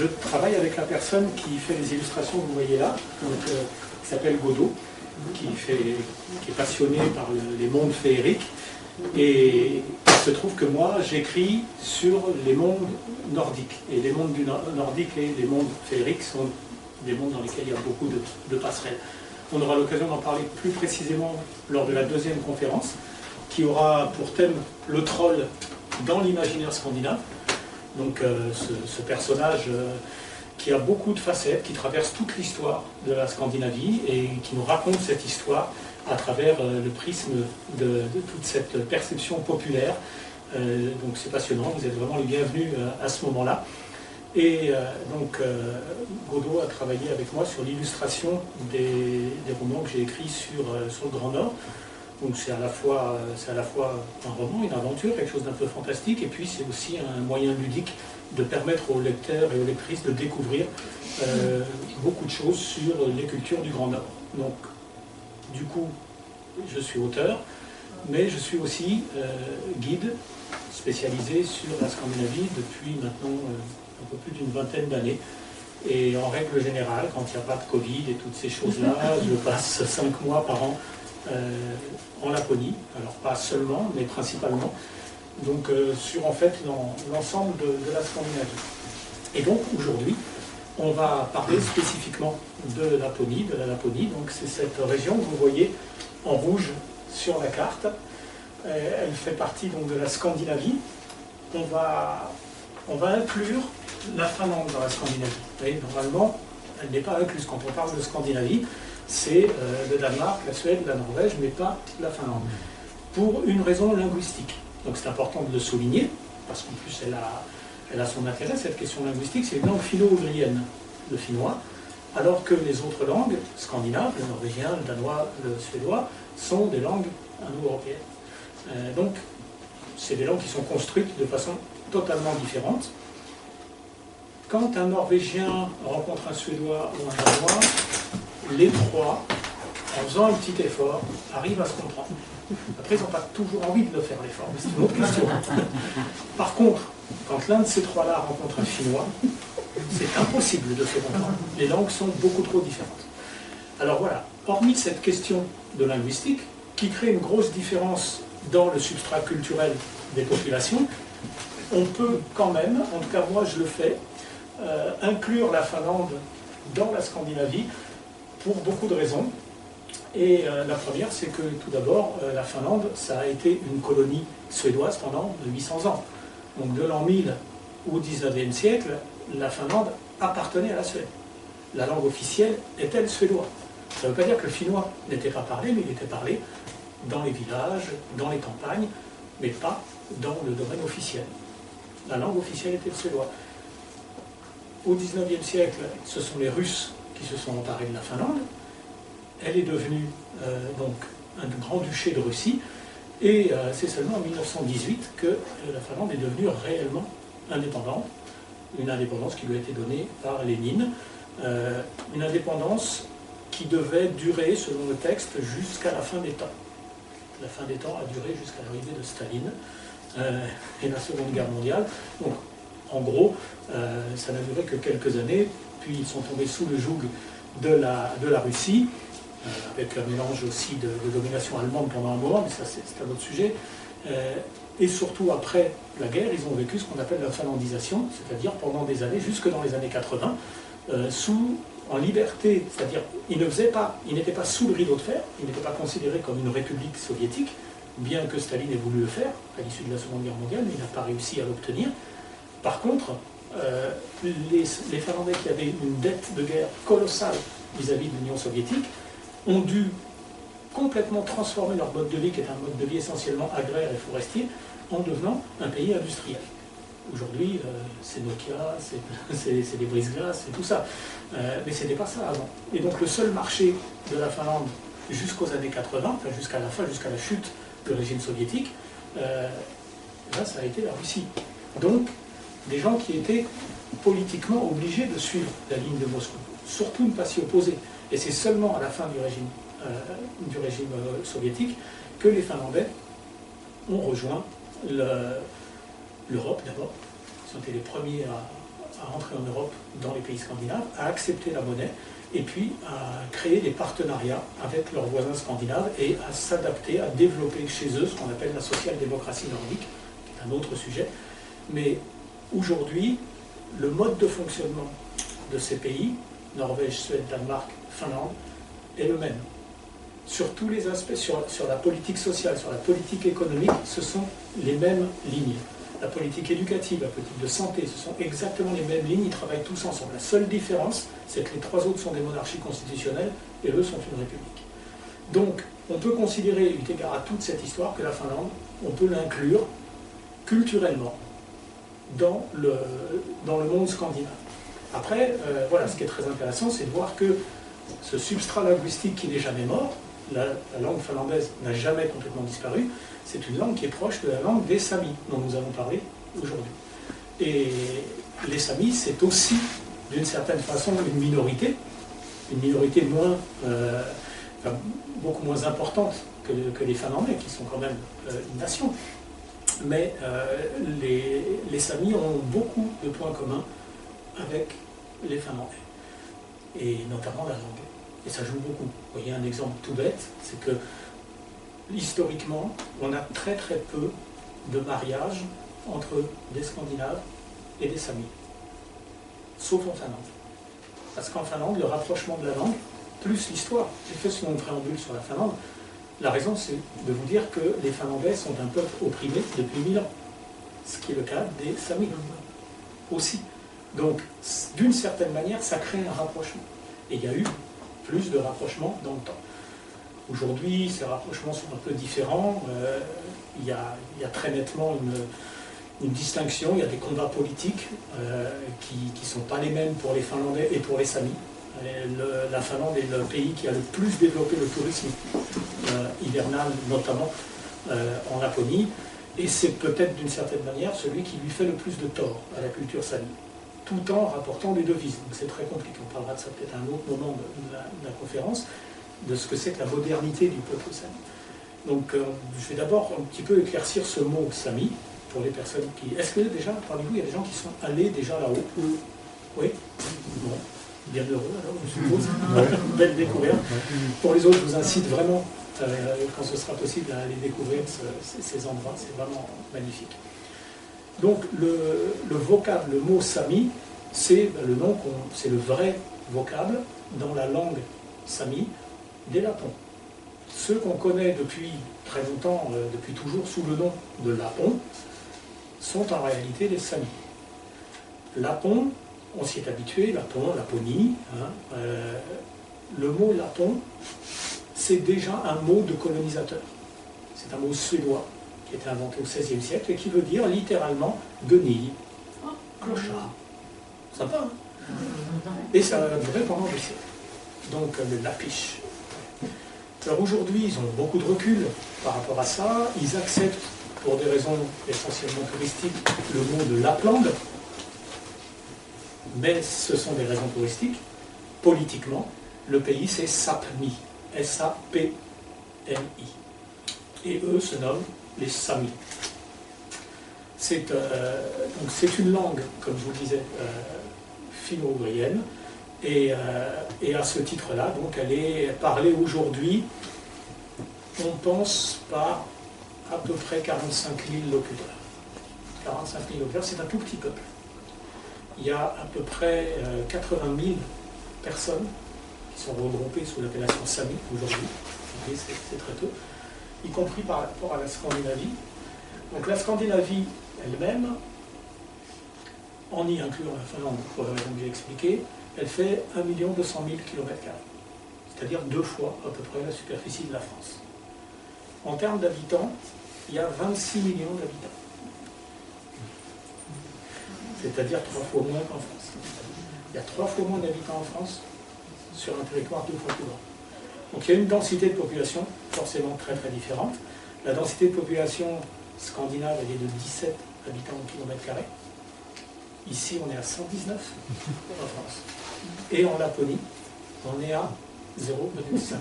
je travaille avec la personne qui fait les illustrations que vous voyez là, qui s'appelle Godot, qui est passionné par les mondes féeriques. Et il se trouve que moi, j'écris sur les mondes nordiques. Et les mondes nordiques et les mondes féeriques sont des mondes dans lesquels il y a beaucoup de passerelles. On aura l'occasion d'en parler plus précisément lors de la deuxième conférence, qui aura pour thème le troll dans l'imaginaire scandinave. Donc ce personnage qui a beaucoup de facettes, qui traverse toute l'histoire de la Scandinavie et qui nous raconte cette histoire à travers le prisme de toute cette perception populaire. Donc c'est passionnant, vous êtes vraiment les bienvenus à ce moment-là. Et donc Godot a travaillé avec moi sur l'illustration des romans que j'ai écrits sur le Grand Nord. Donc c'est à la fois un roman, une aventure, quelque chose d'un peu fantastique, et puis c'est aussi un moyen ludique de permettre aux lecteurs et aux lectrices de découvrir beaucoup de choses sur les cultures du Grand Nord. Donc du coup, je suis auteur, mais je suis aussi guide spécialisé sur la Scandinavie depuis maintenant un peu plus d'une vingtaine d'années. Et en règle générale, quand il n'y a pas de Covid et toutes ces choses-là, je passe 5 mois par an en Laponie, alors pas seulement, mais principalement, donc sur en fait l'ensemble de la Scandinavie. Et donc aujourd'hui, on va parler spécifiquement de la Laponie, donc c'est cette région que vous voyez en rouge sur la carte. Elle fait partie donc de la Scandinavie. On va inclure la Finlande dans la Scandinavie. Vous voyez, normalement, elle n'est pas incluse. Quand on parle de Scandinavie, c'est le Danemark, la Suède, la Norvège, mais pas la Finlande. Pour une raison linguistique. Donc c'est important de le souligner, parce qu'en plus elle a son intérêt, cette question linguistique, c'est une langue finno-ougrienne, le finnois, alors que les autres langues scandinaves, le norvégien, le danois, le suédois, sont des langues indo-européennes. Donc c'est des langues qui sont construites de façon totalement différente. Quand un Norvégien rencontre un Suédois ou un Danois, les trois, en faisant un petit effort, arrivent à se comprendre. Après, ils n'ont pas toujours envie de le faire, l'effort, mais c'est une autre question. Par contre, quand l'un de ces trois-là rencontre un Finnois, c'est impossible de se comprendre. Les langues sont beaucoup trop différentes. Alors voilà, hormis cette question de linguistique, qui crée une grosse différence dans le substrat culturel des populations, on peut quand même, en tout cas moi je le fais, inclure la Finlande dans la Scandinavie pour beaucoup de raisons. Et la première, c'est que tout d'abord, la Finlande, ça a été une colonie suédoise pendant 800 ans. Donc de l'an 1000 au 19e siècle, la Finlande appartenait à la Suède. La langue officielle était le suédois. Ça ne veut pas dire que le finnois n'était pas parlé, mais il était parlé dans les villages, dans les campagnes, mais pas dans le domaine officiel. La langue officielle était le suédois. Au 19e siècle, ce sont les Russes qui se sont emparés de la Finlande. Elle est devenue donc un grand-duché de Russie, et c'est seulement en 1918 que la Finlande est devenue réellement indépendante, une indépendance qui lui a été donnée par Lénine, une indépendance qui devait durer, selon le texte, jusqu'à la fin des temps. La fin des temps a duré jusqu'à l'arrivée de Staline et la Seconde Guerre mondiale. Donc, en gros, ça n'a duré que quelques années, puis ils sont tombés sous le joug de la Russie, avec un mélange aussi de domination allemande pendant un moment, mais ça c'est un autre sujet. Et surtout après la guerre, ils ont vécu ce qu'on appelle la finlandisation, c'est-à-dire pendant des années, jusque dans les années 80, en liberté, c'est-à-dire ils n'étaient pas sous le rideau de fer, ils n'étaient pas considérés comme une république soviétique, bien que Staline ait voulu le faire à l'issue de la Seconde Guerre mondiale, mais il n'a pas réussi à l'obtenir. Par contre, les Finlandais qui avaient une dette de guerre colossale vis-à-vis de l'Union soviétique ont dû complètement transformer leur mode de vie, qui est un mode de vie essentiellement agraire et forestier, en devenant un pays industriel. Aujourd'hui, c'est Nokia, c'est des brise-glaces, c'est tout ça. Mais ce n'était pas ça avant. Et donc le seul marché de la Finlande jusqu'aux années 80, enfin jusqu'à la fin, jusqu'à la chute du régime soviétique, là, ça a été la Russie. Donc, des gens qui étaient politiquement obligés de suivre la ligne de Moscou, surtout ne pas s'y opposer. Et c'est seulement à la fin du régime soviétique que les Finlandais ont rejoint l'Europe d'abord. Ils ont été les premiers à rentrer en Europe dans les pays scandinaves, à accepter la monnaie et puis à créer des partenariats avec leurs voisins scandinaves et à s'adapter, à développer chez eux ce qu'on appelle la social-démocratie nordique, qui est un autre sujet. Mais aujourd'hui, le mode de fonctionnement de ces pays, Norvège, Suède, Danemark, Finlande, est le même. Sur tous les aspects, sur la politique sociale, sur la politique économique, ce sont les mêmes lignes. La politique éducative, la politique de santé, ce sont exactement les mêmes lignes, ils travaillent tous ensemble. La seule différence, c'est que les trois autres sont des monarchies constitutionnelles et eux sont une république. Donc, on peut considérer, eu égard à toute cette histoire, que la Finlande, on peut l'inclure culturellement dans le monde scandinave. Après, voilà, ce qui est très intéressant, c'est de voir que ce substrat linguistique qui n'est jamais mort, la langue finlandaise n'a jamais complètement disparu, c'est une langue qui est proche de la langue des Samis, dont nous allons parler aujourd'hui. Et les Samis, c'est aussi, d'une certaine façon, une minorité moins, beaucoup moins importante que les Finlandais, qui sont quand même une nation. Mais les Samis ont beaucoup de points communs avec les Finlandais, et notamment la langue. Et ça joue beaucoup. Vous voyez un exemple tout bête, c'est que historiquement, on a très très peu de mariages entre des Scandinaves et des Samis, sauf en Finlande. Parce qu'en Finlande, le rapprochement de la langue, plus l'histoire, j'ai fait ce long préambule sur la Finlande, la raison c'est de vous dire que les Finlandais sont un peuple opprimé depuis 1000 ans, ce qui est le cas des Samis aussi. Donc, d'une certaine manière, ça crée un rapprochement. Et il y a eu plus de rapprochements dans le temps. Aujourd'hui, ces rapprochements sont un peu différents. Il y a très nettement une distinction. Il y a des combats politiques qui ne sont pas les mêmes pour les Finlandais et pour les Samis. La Finlande est le pays qui a le plus développé le tourisme hivernal, notamment en Laponie. Et c'est peut-être d'une certaine manière celui qui lui fait le plus de tort à la culture sami, tout en rapportant des devises. Donc c'est très compliqué. On parlera de ça peut-être à un autre moment de la conférence, de ce que c'est que la modernité du peuple sami. Donc je vais d'abord un petit peu éclaircir ce mot sami pour les personnes qui... Est-ce que déjà, parmi vous, il y a des gens qui sont allés déjà là-haut? Oui? Bon. Bien heureux alors, je suppose. Belle découverte. Pour les autres, je vous incite vraiment, quand ce sera possible, à aller découvrir ces endroits. C'est vraiment magnifique. Donc le vocable, le mot sami, c'est le nom, c'est le vrai vocable dans la langue sami des Lapons. Ceux qu'on connaît depuis très longtemps, depuis toujours sous le nom de Lapon, sont en réalité les Samis. Lapon, on s'y est habitué, Lapon, Laponie. Hein, le mot Lapon, c'est déjà un mot de colonisateur. C'est un mot suédois qui a été inventé au XVIe siècle et qui veut dire littéralement guenille, clochard. Sympa, hein? Et ça a duré pendant des siècles. Donc le lapiche. Alors aujourd'hui, ils ont beaucoup de recul par rapport à ça. Ils acceptent, pour des raisons essentiellement touristiques, le mot de Lapland. Mais ce sont des raisons touristiques. Politiquement, le pays c'est Sapmi. S-A-P-M-I. Et eux se nomment les Samis. C'est une langue, comme je vous le disais, finno-ougrienne. Et à ce titre-là, donc, elle est parlée aujourd'hui, on pense, par à peu près 45 000 locuteurs. 45 000 locuteurs, c'est un tout petit peuple. Il y a à peu près 80 000 personnes qui sont regroupées sous l'appellation Sami aujourd'hui. C'est très peu, y compris par rapport à la Scandinavie. Donc la Scandinavie elle-même, en y incluant la Finlande, pour la raison que j'ai expliquée, elle fait 1 200 000 km², c'est-à-dire 2 fois à peu près la superficie de la France. En termes d'habitants, il y a 26 millions d'habitants, c'est-à-dire 3 fois moins qu'en France. Il y a 3 fois moins d'habitants en France sur un territoire 2 fois plus grand. Donc il y a une densité de population forcément très très différente. La densité de population scandinave, elle est de 17 habitants au kilomètre carré. Ici, on est à 119 en France. Et en Laponie, on est à 0,5.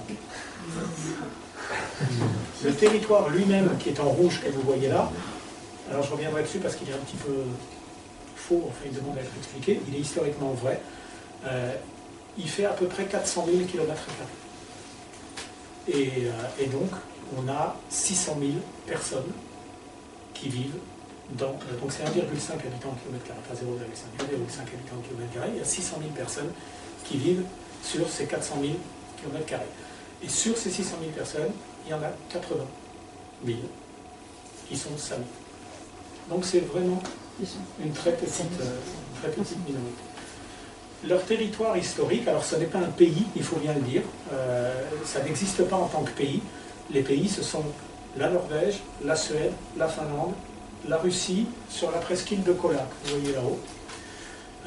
Le territoire lui-même, qui est en rouge, que vous voyez là, alors je reviendrai dessus parce qu'il est un petit peu faux, enfin il demande à être expliqué, il est historiquement vrai. Il fait à peu près 400 000 km². Et donc, on a 600 000 personnes qui vivent dans... donc c'est 1,5 habitants au kilomètre carré, pas 0,5, 1,5 habitants au kilomètre carré. Il y a 600 000 personnes qui vivent sur ces 400 000 km². Et sur ces 600 000 personnes, il y en a 80 000 qui sont samis. Donc c'est vraiment une très petite minorité. Leur territoire historique, alors ce n'est pas un pays, il faut bien le dire, ça n'existe pas en tant que pays. Les pays, ce sont la Norvège, la Suède, la Finlande, la Russie, sur la presqu'île de Kola, que vous voyez là-haut.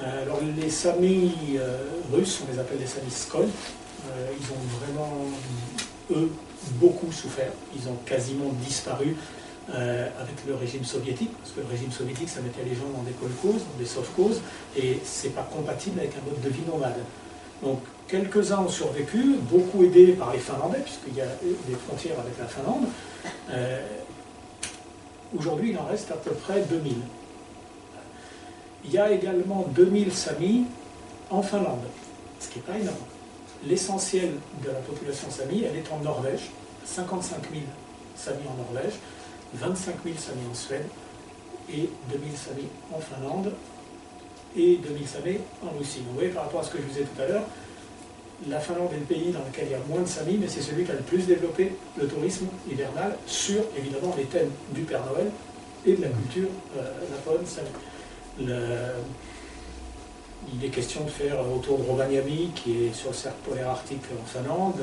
Alors les Samis russes, on les appelle les Samis Skol, ils ont vraiment, eux, beaucoup souffert, ils ont quasiment disparu avec le régime soviétique, parce que le régime soviétique, ça mettait les gens dans des kolkhozes, dans des sovkhozes, et c'est pas compatible avec un mode de vie nomade. Donc quelques-uns ont survécu, beaucoup aidés par les Finlandais, puisqu'il y a des frontières avec la Finlande. Aujourd'hui, il en reste à peu près 2000. Il y a également 2000 Samis en Finlande, ce qui n'est pas énorme. L'essentiel de la population Sami, elle est en Norvège, 55 000 Samis en Norvège, 25 000 Samis en Suède, et 2000 Samis en Finlande, et 2000 Samis en Russie. Vous voyez, par rapport à ce que je vous disais tout à l'heure, la Finlande est le pays dans lequel il y a moins de Samis, mais c'est celui qui a le plus développé le tourisme hivernal sur, évidemment, les thèmes du Père Noël et de la culture lapone sami. Il est question de faire autour de Rovaniemi, qui est sur le cercle polaire arctique en Finlande,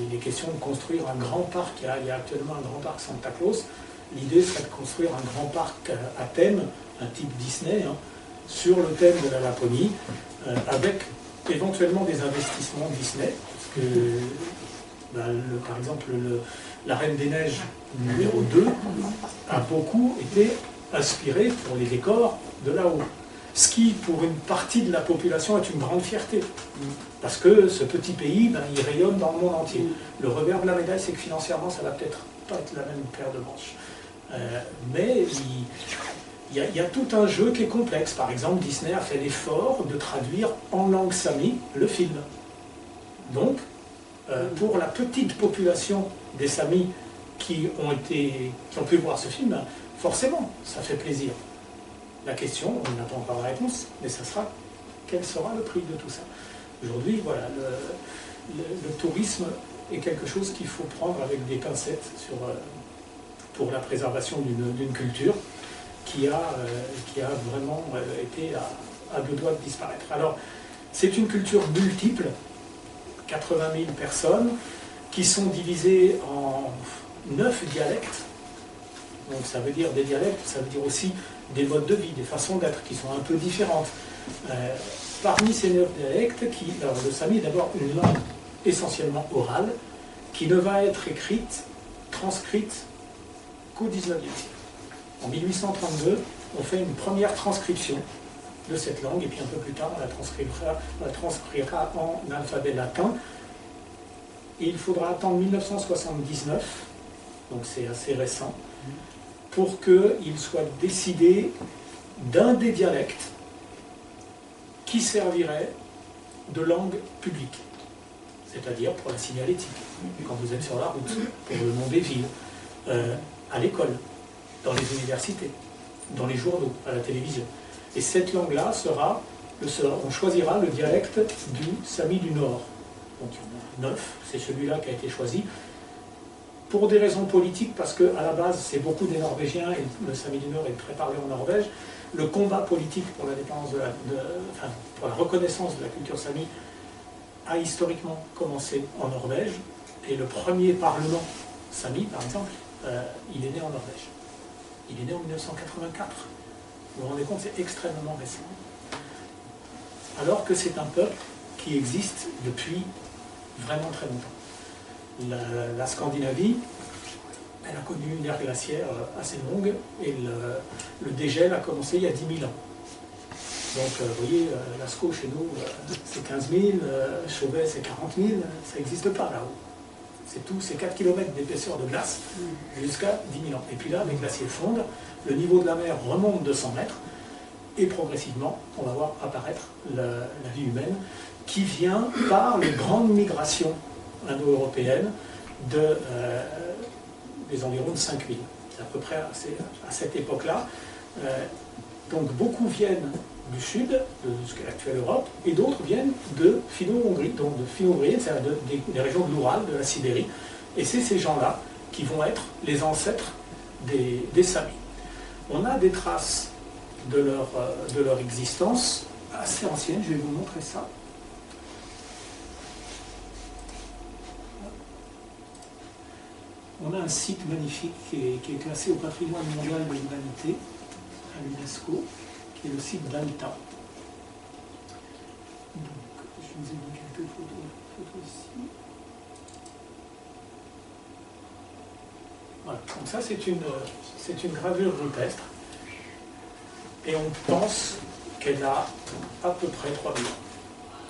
il est question de construire un grand parc. Il y a actuellement un grand parc Santa Claus. L'idée serait de construire un grand parc à thème, un type Disney, hein, sur le thème de la Laponie, avec éventuellement des investissements Disney, parce que par exemple la Reine des Neiges numéro 2 a beaucoup été inspiré pour les décors de là-haut. Ce qui, pour une partie de la population, est une grande fierté. Parce que ce petit pays, il rayonne dans le monde entier. Le revers de la médaille, c'est que financièrement, ça va peut-être pas être la même paire de manches. Mais il y a tout un jeu qui est complexe. Par exemple, Disney a fait l'effort de traduire en langue sami le film. Donc, pour la petite population des Samis qui ont pu voir ce film, forcément, ça fait plaisir. La question, on n'a pas encore la réponse, mais ça sera quel sera le prix de tout ça. Aujourd'hui, voilà, le tourisme est quelque chose qu'il faut prendre avec des pincettes pour la préservation d'une culture qui a vraiment été à deux doigts de disparaître. Alors, c'est une culture multiple, 80 000 personnes, qui sont divisées en 9 dialectes. Donc ça veut dire des dialectes, ça veut dire aussi des modes de vie, des façons d'être qui sont un peu différentes. Parmi ces 9 dialectes, alors le sami est d'abord une langue essentiellement orale, qui ne va être écrite, transcrite qu'au XIXe siècle. En 1832, on fait une première transcription de cette langue, et puis un peu plus tard, on la transcrira en alphabet latin. Et il faudra attendre 1979, donc c'est assez récent, pour qu'il soit décidé d'un des dialectes qui servirait de langue publique, c'est-à-dire pour la signalétique, quand vous êtes sur la route, pour le nom des villes, à l'école, dans les universités, dans les journaux, à la télévision. Et cette langue-là on choisira le dialecte du Sami du Nord. Donc il y en a 9, c'est celui-là qui a été choisi. Pour des raisons politiques, parce qu'à la base, c'est beaucoup des Norvégiens, et le Sami du Nord est très parlé en Norvège, le combat politique pour pour la reconnaissance de la culture Sami a historiquement commencé en Norvège, et le premier parlement Sami, par exemple, il est né en Norvège. Il est né en 1984. Vous vous rendez compte, c'est extrêmement récent. Alors que c'est un peuple qui existe depuis vraiment très longtemps. La Scandinavie, elle a connu une ère glaciaire assez longue, et le dégel a commencé il y a 10 000 ans. Donc, vous voyez, Lascaux chez nous, c'est 15 000, Chauvet, c'est 40 000, ça n'existe pas là-haut. C'est tout, c'est 4 km d'épaisseur de glace jusqu'à 10 000 ans. Et puis là, les glaciers fondent, le niveau de la mer remonte de 100 mètres, Et progressivement, on va voir apparaître la vie humaine qui vient par les grandes migrations indo-européennes des environs de 5000. C'est à peu près à cette époque-là. Donc beaucoup viennent du sud, de ce qu'est l'actuelle Europe, et d'autres viennent de Finno-Hongrie, donc de Finno-Hongrie, c'est-à-dire des régions de l'Oural, de la Sibérie. Et c'est ces gens-là qui vont être les ancêtres des Samis. On a des traces de leur existence assez anciennes, je vais vous montrer ça. On a un site magnifique qui est classé au patrimoine mondial de l'humanité à l'UNESCO, qui est le site d'Alta. Donc, je vous ai mis quelques photos ici. Voilà. Donc ça, c'est une gravure rupestre. Et on pense qu'elle a à peu près 3000 ans.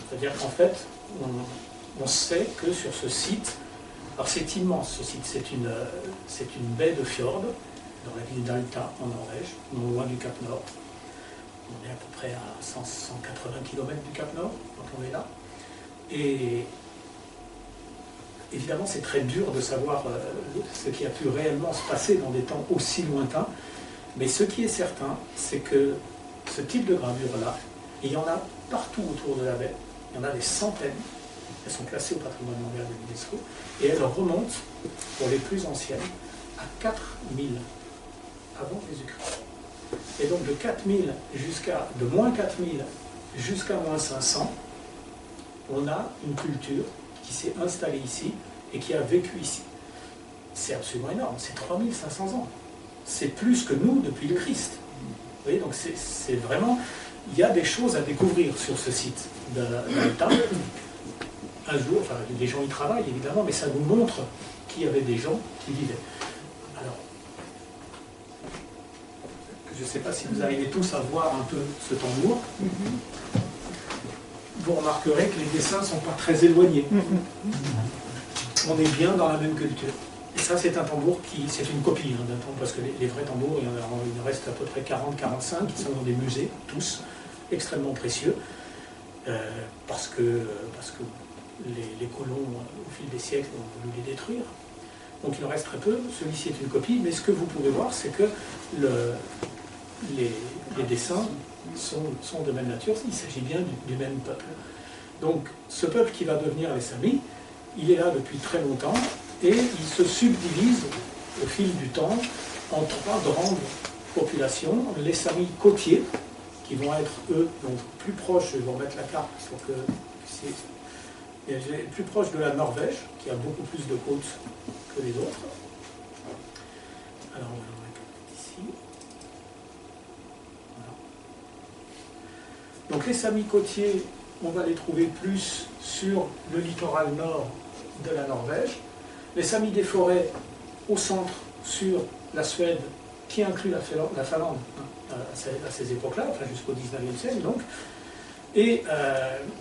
C'est-à-dire qu'en fait, on sait que sur ce site, alors c'est immense ce site, c'est une baie de fjord, dans la ville d'Alta, en Norvège, non loin du Cap Nord. On est à peu près à 180 km du Cap Nord, quand on est là. Et évidemment, c'est très dur de savoir ce qui a pu réellement se passer dans des temps aussi lointains. Mais ce qui est certain, c'est que ce type de gravure-là, il y en a partout autour de la baie. Il y en a des centaines. Elles sont classées au patrimoine mondial de l'UNESCO. Et elles remontent, pour les plus anciennes, à 4000 avant Jésus-Christ. Et donc de 4000 de moins 4000 jusqu'à moins 500, on a une culture qui s'est installée ici et qui a vécu ici. C'est absolument énorme, c'est 3500 ans. C'est plus que nous depuis le Christ. Vous voyez, donc c'est vraiment... Il y a des choses à découvrir sur ce site d'Alta. Un jour, enfin, les gens y travaillent évidemment, mais ça nous montre qu'il y avait des gens qui vivaient. Alors, je ne sais pas si vous arrivez tous à voir un peu ce tambour. Vous remarquerez que les dessins ne sont pas très éloignés. On est bien dans la même culture. Et ça, c'est un tambour c'est une copie d'un tambour, parce que les vrais tambours, il en reste à peu près 40-45 qui sont dans des musées, tous, extrêmement précieux, parce que les colons, au fil des siècles, ont voulu les détruire. Donc il en reste très peu. Celui-ci est une copie, mais ce que vous pouvez voir, c'est que les dessins sont de même nature. Il s'agit bien du même peuple. Donc ce peuple qui va devenir les Samis, il est là depuis très longtemps, et il se subdivise au fil du temps en 3 grandes populations. Les Samis côtiers, qui vont être, eux, donc plus proches, je vais vous remettre la carte pour que plus proche de la Norvège, qui a beaucoup plus de côtes que les autres. Alors on va le mettre ici. Voilà. Donc les Samis côtiers, on va les trouver plus sur le littoral nord de la Norvège. Les Samis des forêts au centre, sur la Suède, qui inclut la Finlande à ces époques-là, enfin jusqu'au 19e siècle donc. Et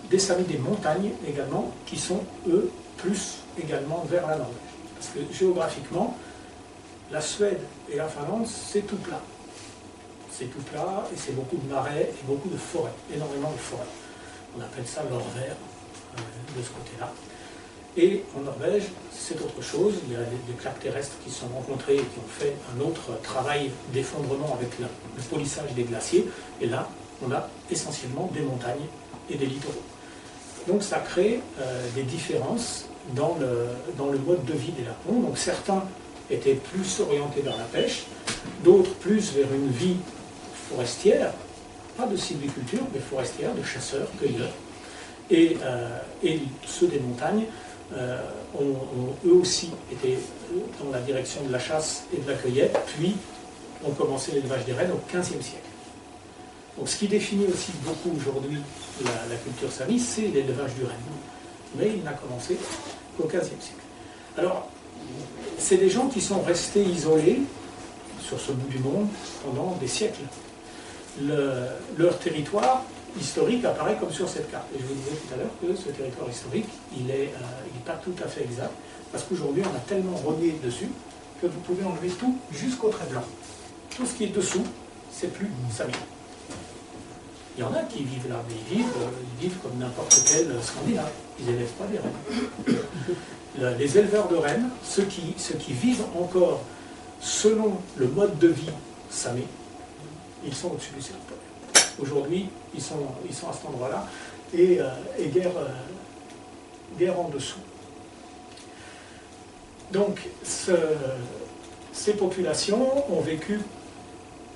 des Samis des montagnes également, qui sont, eux, plus également vers la Norvège. Parce que géographiquement, la Suède et la Finlande, c'est tout plat. C'est tout plat, et c'est beaucoup de marais et beaucoup de forêts, énormément de forêts. On appelle ça l'or vert, de ce côté-là. Et en Norvège, c'est autre chose. Il y a des plaques terrestres qui se sont rencontrées et qui ont fait un autre travail d'effondrement avec le polissage des glaciers. Et là, on a essentiellement des montagnes et des littoraux. Donc ça crée des différences dans le mode de vie des Lapons. Donc certains étaient plus orientés vers la pêche, d'autres plus vers une vie forestière, pas de sylviculture, mais forestière, de chasseurs, cueilleurs. Et ceux des montagnes ont eux aussi été dans la direction de la chasse et de la cueillette, puis ont commencé l'élevage des rennes au XVe siècle. Donc ce qui définit aussi beaucoup aujourd'hui la culture Sami, c'est l'élevage du renne. Mais il n'a commencé qu'au XVe siècle. Alors, c'est des gens qui sont restés isolés sur ce bout du monde pendant des siècles. Leur territoire historique apparaît comme sur cette carte. Et je vous disais tout à l'heure que ce territoire historique, il n'est pas tout à fait exact, parce qu'aujourd'hui, on a tellement rogné dessus que vous pouvez enlever tout jusqu'au trait blanc. Tout ce qui est dessous, c'est plus Sami. Il y en a qui vivent là, mais ils vivent comme n'importe quel Scandinave. Ils n'élèvent pas des rennes. Les éleveurs de rennes, ceux qui vivent encore selon le mode de vie samé, ils sont au-dessus du cercle polaire. Aujourd'hui, ils sont à cet endroit-là et guerre en dessous. Donc, ces populations ont vécu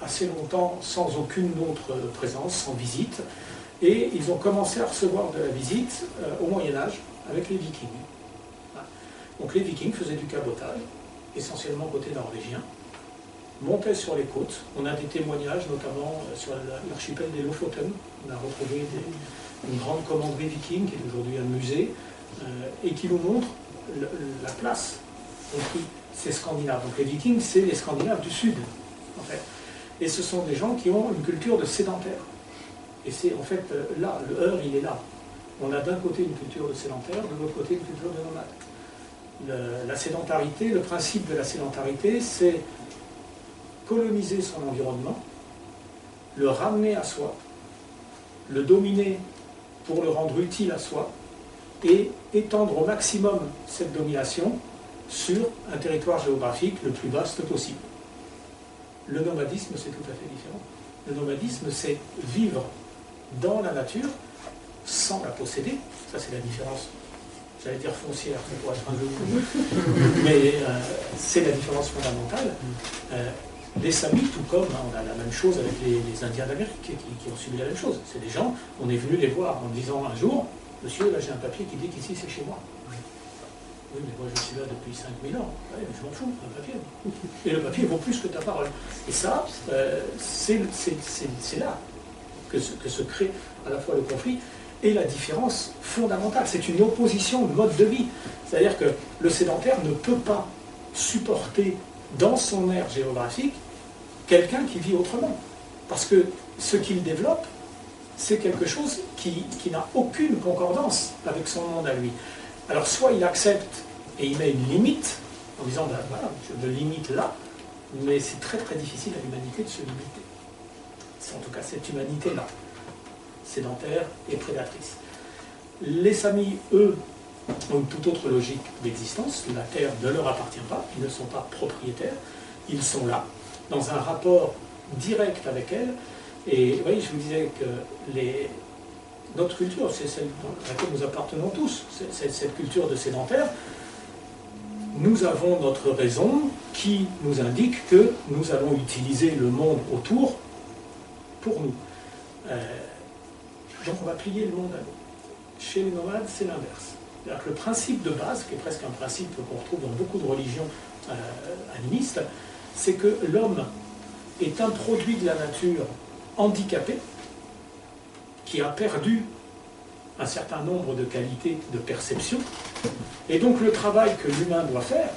assez longtemps sans aucune autre présence, sans visite, et ils ont commencé à recevoir de la visite au Moyen-Âge avec les Vikings. Donc les Vikings faisaient du cabotage, essentiellement côté norvégien, montaient sur les côtes. On a des témoignages, notamment sur l'archipel des Lofoten. On a retrouvé une grande commanderie viking, qui est aujourd'hui un musée, et qui nous montre la place qu'ont pris ces Scandinaves. Donc les Vikings, c'est les Scandinaves du Sud, en fait. Et ce sont des gens qui ont une culture de sédentaire. Et c'est en fait là, le heurt, il est là. On a d'un côté une culture de sédentaire, de l'autre côté une culture de nomade. La sédentarité, le principe de la sédentarité, c'est coloniser son environnement, le ramener à soi, le dominer pour le rendre utile à soi, et étendre au maximum cette domination sur un territoire géographique le plus vaste possible. Le nomadisme, c'est tout à fait différent. Le nomadisme, c'est vivre dans la nature sans la posséder. Ça, c'est la différence, j'allais dire foncière, ça pourrait être un jeu, mais c'est la différence fondamentale. Les Samis, tout comme on a la même chose avec les Indiens d'Amérique qui ont subi la même chose. C'est des gens, on est venu les voir en disant un jour, monsieur, là j'ai un papier qui dit qu'ici c'est chez moi. Oui, mais moi je suis là depuis 5000 ans. Ouais, je m'en fous, un papier. Et le papier vaut plus que ta parole. Et ça, c'est là que se crée à la fois le conflit et la différence fondamentale. C'est une opposition de mode de vie. C'est-à-dire que le sédentaire ne peut pas supporter dans son aire géographique quelqu'un qui vit autrement. Parce que ce qu'il développe, c'est quelque chose qui n'a aucune concordance avec son monde à lui. Alors soit il accepte et il met une limite, en disant, ben voilà, je me limite là, mais c'est très très difficile à l'humanité de se limiter. C'est en tout cas cette humanité-là, sédentaire et prédatrice. Les Samis, eux, ont une toute autre logique d'existence. La terre ne leur appartient pas, ils ne sont pas propriétaires, ils sont là, dans un rapport direct avec elle. Et vous voyez, je vous disais que notre culture, c'est celle à laquelle nous appartenons tous, c'est cette culture de sédentaire. Nous avons notre raison qui nous indique que nous allons utiliser le monde autour pour nous. Donc on va plier le monde à nous. Chez les nomades, c'est l'inverse. C'est-à-dire que le principe de base, qui est presque un principe qu'on retrouve dans beaucoup de religions animistes, c'est que l'homme est un produit de la nature handicapé, qui a perdu un certain nombre de qualités de perception. Et donc le travail que l'humain doit faire,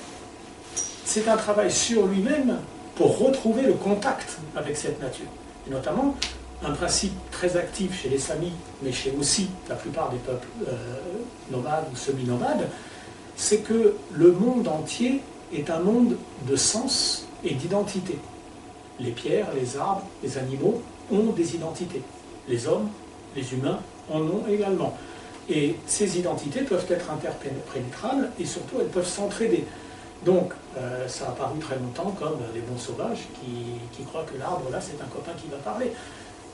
c'est un travail sur lui-même pour retrouver le contact avec cette nature. Et notamment, un principe très actif chez les Samis, mais chez aussi la plupart des peuples nomades ou semi-nomades, c'est que le monde entier est un monde de sens et d'identité. Les pierres, les arbres, les animaux ont des identités. Les hommes, les humains en ont également. Et ces identités peuvent être interpénétrables et surtout elles peuvent s'entraider. Donc ça a paru très longtemps comme les bons sauvages qui croient que l'arbre là c'est un copain qui va parler.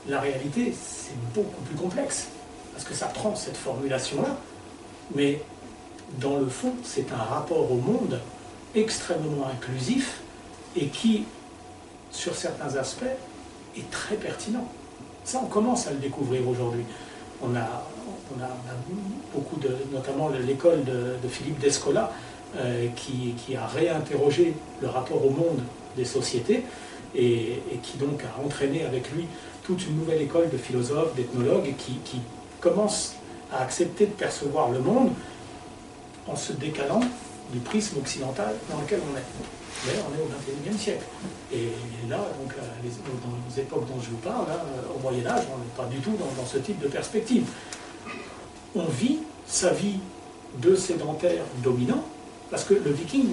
La réalité c'est beaucoup plus complexe parce que ça prend cette formulation-là, mais dans le fond c'est un rapport au monde extrêmement inclusif et qui, sur certains aspects, est très pertinent. Ça, on commence à le découvrir aujourd'hui. On a beaucoup notamment l'école de Philippe Descola, qui a réinterrogé le rapport au monde des sociétés et qui donc a entraîné avec lui toute une nouvelle école de philosophes, d'ethnologues qui commencent à accepter de percevoir le monde en se décalant du prisme occidental dans lequel on est. Mais on est au XXIe siècle. Et là, donc, dans les époques dont je vous parle, là, au Moyen-Âge, on n'est pas du tout dans ce type de perspective. On vit sa vie de sédentaire dominant, parce que le viking,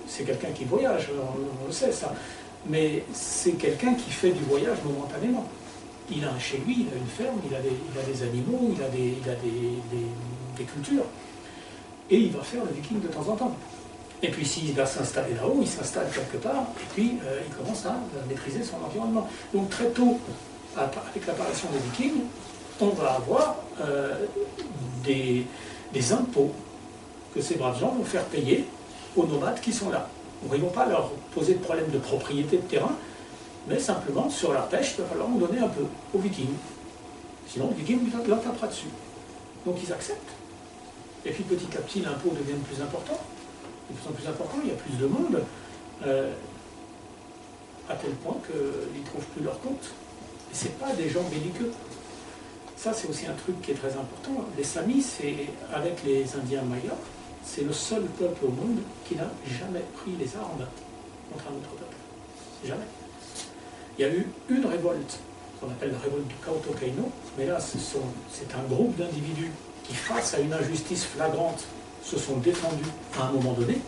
c'est quelqu'un qui voyage, on le sait ça, mais c'est quelqu'un qui fait du voyage momentanément. il a chez lui, il a une ferme, il a des animaux, il a des cultures. Et il va faire le viking de temps en temps. Et puis s'il va s'installer là-haut, il s'installe quelque part, et puis il commence à maîtriser son environnement. Donc très tôt, avec l'apparition des vikings, on va avoir des impôts que ces braves gens vont faire payer aux nomades qui sont là. Donc, ils ne vont pas leur poser de problème de propriété de terrain, mais simplement sur la pêche, il va falloir en donner un peu aux vikings. Sinon, le viking leur tapera dessus. Donc ils acceptent. Et puis petit à petit, l'impôt devient de plus important. De plus en plus important, il y a plus de monde, à tel point qu'ils ne trouvent plus leur compte. Et ce n'est pas des gens belliqueux. Ça, c'est aussi un truc qui est très important. Les Samis, avec les Indiens Mayas, c'est le seul peuple au monde qui n'a jamais pris les armes contre un autre peuple. Jamais. Il y a eu une révolte, qu'on appelle la révolte du Kautokeino, mais là, c'est un groupe d'individus qui, face à une injustice flagrante, se sont défendus à un moment donné,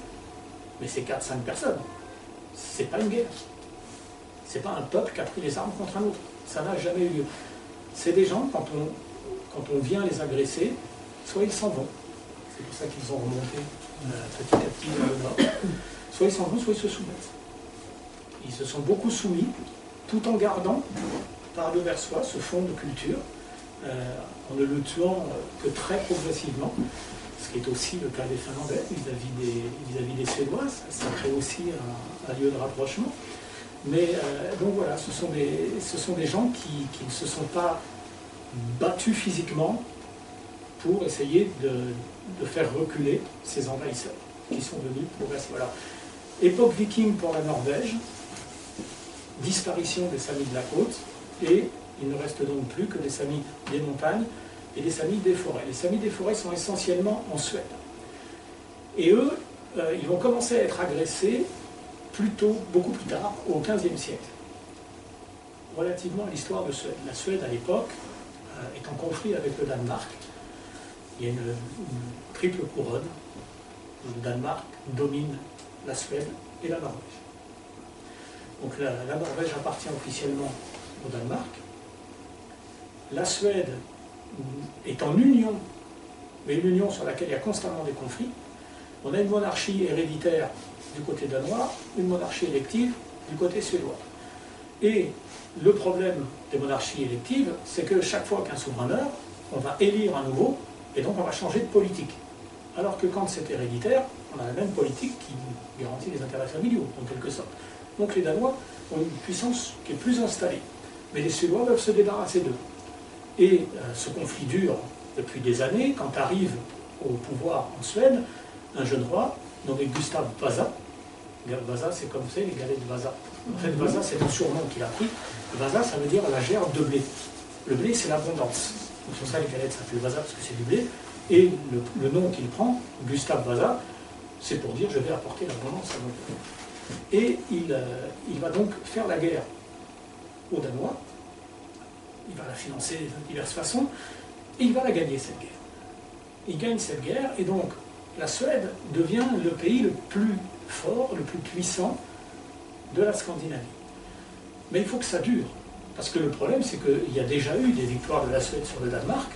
mais c'est 4-5 personnes. C'est pas une guerre. C'est pas un peuple qui a pris les armes contre un autre. Ça n'a jamais eu lieu. C'est des gens, quand on vient les agresser, soit ils s'en vont. C'est pour ça qu'ils ont remonté petit à petit vers le nord. Soit ils s'en vont, soit ils se soumettent. Ils se sont beaucoup soumis, tout en gardant par-devers soi ce fond de culture, en ne le tuant que très progressivement, ce qui est aussi le cas des Finlandais vis-à-vis des Suédois. Ça crée aussi un lieu de rapprochement. Mais donc voilà, ce sont des gens qui ne se sont pas battus physiquement pour essayer de faire reculer ces envahisseurs qui sont venus progressivement. Voilà. Époque viking pour la Norvège, disparition des Samis de la côte, et il ne reste donc plus que des Samis des montagnes et des Samis des forêts. Les Samis des forêts sont essentiellement en Suède. Et eux, ils vont commencer à être agressés beaucoup plus tard, au XVe siècle. Relativement à l'histoire de Suède. La Suède, à l'époque, est en conflit avec le Danemark. Il y a une triple couronne. Le Danemark domine la Suède et la Norvège. Donc la Norvège appartient officiellement au Danemark. La Suède est en union, mais une union sur laquelle il y a constamment des conflits. On a une monarchie héréditaire du côté danois, une monarchie élective du côté suédois. Et le problème des monarchies électives, c'est que chaque fois qu'un souverain meurt, on va élire un nouveau, et donc on va changer de politique. Alors que quand c'est héréditaire, on a la même politique qui garantit les intérêts familiaux, en quelque sorte. Donc les Danois ont une puissance qui est plus installée. Mais les Suédois doivent se débarrasser d'eux. Et ce conflit dure depuis des années. Quand arrive au pouvoir en Suède un jeune roi nommé Gustav Vasa. Vasa, c'est comme c'est les galets de Vasa. En fait, Vasa, c'est un surnom qu'il a pris. Vasa, ça veut dire la gerbe de blé. Le blé, c'est l'abondance. C'est pour ça que les galettes s'appellent Vasa, parce que c'est du blé. Et le nom qu'il prend, Gustav Vasa, c'est pour dire je vais apporter l'abondance à mon peuple. Et il va donc faire la guerre aux Danois. Il va la financer de diverses façons. Et il va la gagner, cette guerre. Il gagne cette guerre, et donc la Suède devient le pays le plus fort, le plus puissant de la Scandinavie. Mais il faut que ça dure. Parce que le problème, c'est qu'il y a déjà eu des victoires de la Suède sur le Danemark,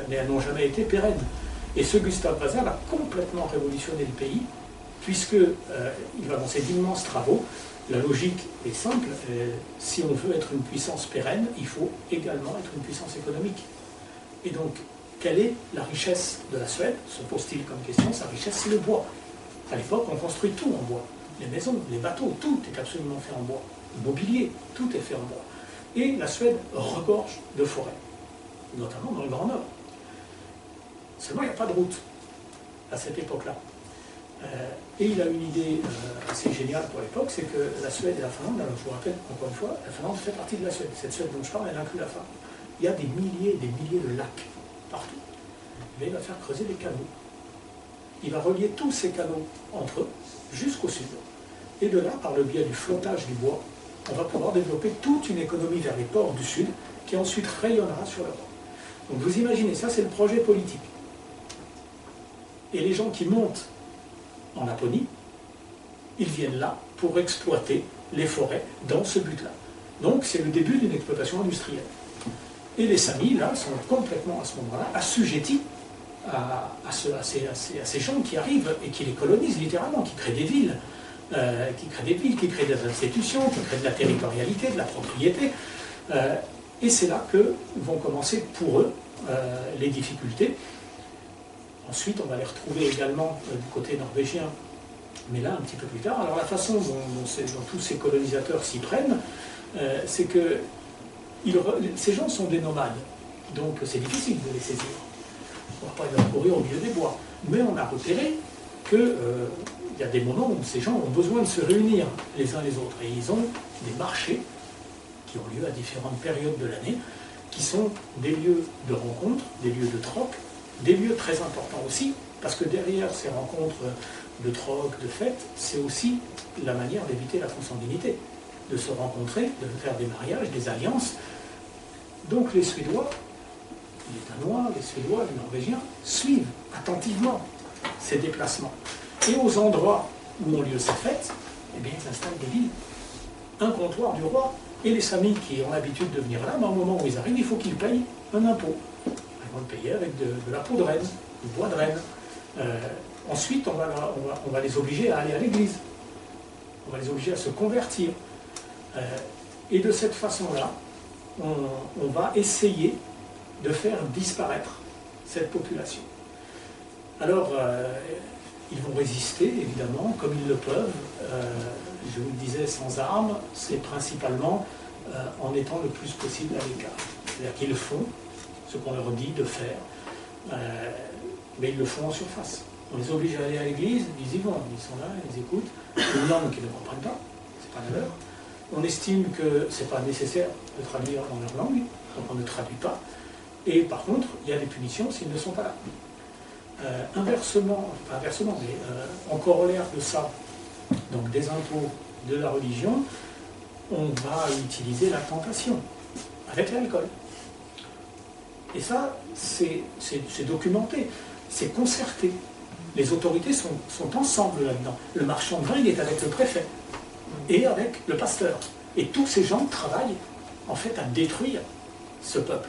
mais elles n'ont jamais été pérennes. Et ce Gustav Vasa va complètement révolutionner le pays, puisqu'il va lancer d'immenses travaux. La logique est simple, si on veut être une puissance pérenne, il faut également être une puissance économique. Et donc, quelle est la richesse de la Suède? Se pose-t-il comme question. Sa richesse, c'est le bois. À l'époque, on construit tout en bois. Les maisons, les bateaux, tout est absolument fait en bois. Le mobilier, tout est fait en bois. Et la Suède regorge de forêts, notamment dans le Grand Nord. Seulement, il n'y a pas de route à cette époque-là. Et il a une idée assez géniale pour l'époque, c'est que la Suède et la Finlande, alors je vous rappelle encore une fois, la Finlande fait partie de la Suède. Cette Suède dont je parle, elle inclut la Finlande. Il y a des milliers et des milliers de lacs partout. Mais il va faire creuser des canaux. Il va relier tous ces canaux entre eux jusqu'au sud. Et de là, par le biais du flottage du bois, on va pouvoir développer toute une économie vers les ports du sud qui ensuite rayonnera sur l'Europe. Donc vous imaginez, ça c'est le projet politique. Et les gens qui montent en Laponie, ils viennent là pour exploiter les forêts dans ce but-là. Donc c'est le début d'une exploitation industrielle. Et les Samis, là, sont complètement à ce moment-là assujettis à ces gens qui arrivent et qui les colonisent littéralement, qui créent des villes, qui créent des institutions, qui créent de la territorialité, de la propriété. Et c'est là que vont commencer pour eux les difficultés. Ensuite, on va les retrouver également du côté norvégien, mais là un petit peu plus tard. Alors la façon dont tous ces colonisateurs s'y prennent, c'est que ces gens sont des nomades, donc c'est difficile de les saisir. On ne va pas leur courir au milieu des bois. Mais on a repéré qu'il y a des moments où ces gens ont besoin de se réunir les uns les autres. Et ils ont des marchés qui ont lieu à différentes périodes de l'année, qui sont des lieux de rencontre, des lieux de troc, des lieux très importants aussi, parce que derrière ces rencontres de troc, de fêtes, c'est aussi la manière d'éviter la consanguinité, de se rencontrer, de faire des mariages, des alliances. Donc les Suédois, les Danois, les Suédois, les Norvégiens suivent attentivement ces déplacements. Et aux endroits où ont lieu ces fêtes, eh bien, ils installent des villes, un comptoir du roi. Et les Samis qui ont l'habitude de venir là, mais au moment où ils arrivent, il faut qu'ils payent un impôt. Ils vont le payer avec de la peau de renne, du bois de renne. Ensuite, on va les obliger à aller à l'église. On va les obliger à se convertir. Et de cette façon-là, on va essayer de faire disparaître cette population. Alors, ils vont résister, évidemment, comme ils le peuvent. Je vous le disais, sans armes, c'est principalement en étant le plus possible à l'écart. C'est-à-dire qu'ils font ce qu'on leur dit de faire, mais ils le font en surface. On les oblige à aller à l'église, ils y vont, ils sont là, ils écoutent, une langue qu'ils ne comprennent pas, c'est pas la leur. On estime que ce n'est pas nécessaire de traduire dans leur langue, donc on ne traduit pas. Et par contre, il y a des punitions s'ils ne sont pas là. Inversement, mais en corollaire de ça, donc des impôts, de la religion, on va utiliser la tentation avec l'alcool. Et ça, c'est documenté, c'est concerté. Les autorités sont ensemble là-dedans. Le marchand de vin, il est avec le préfet et avec le pasteur. Et tous ces gens travaillent en fait à détruire ce peuple.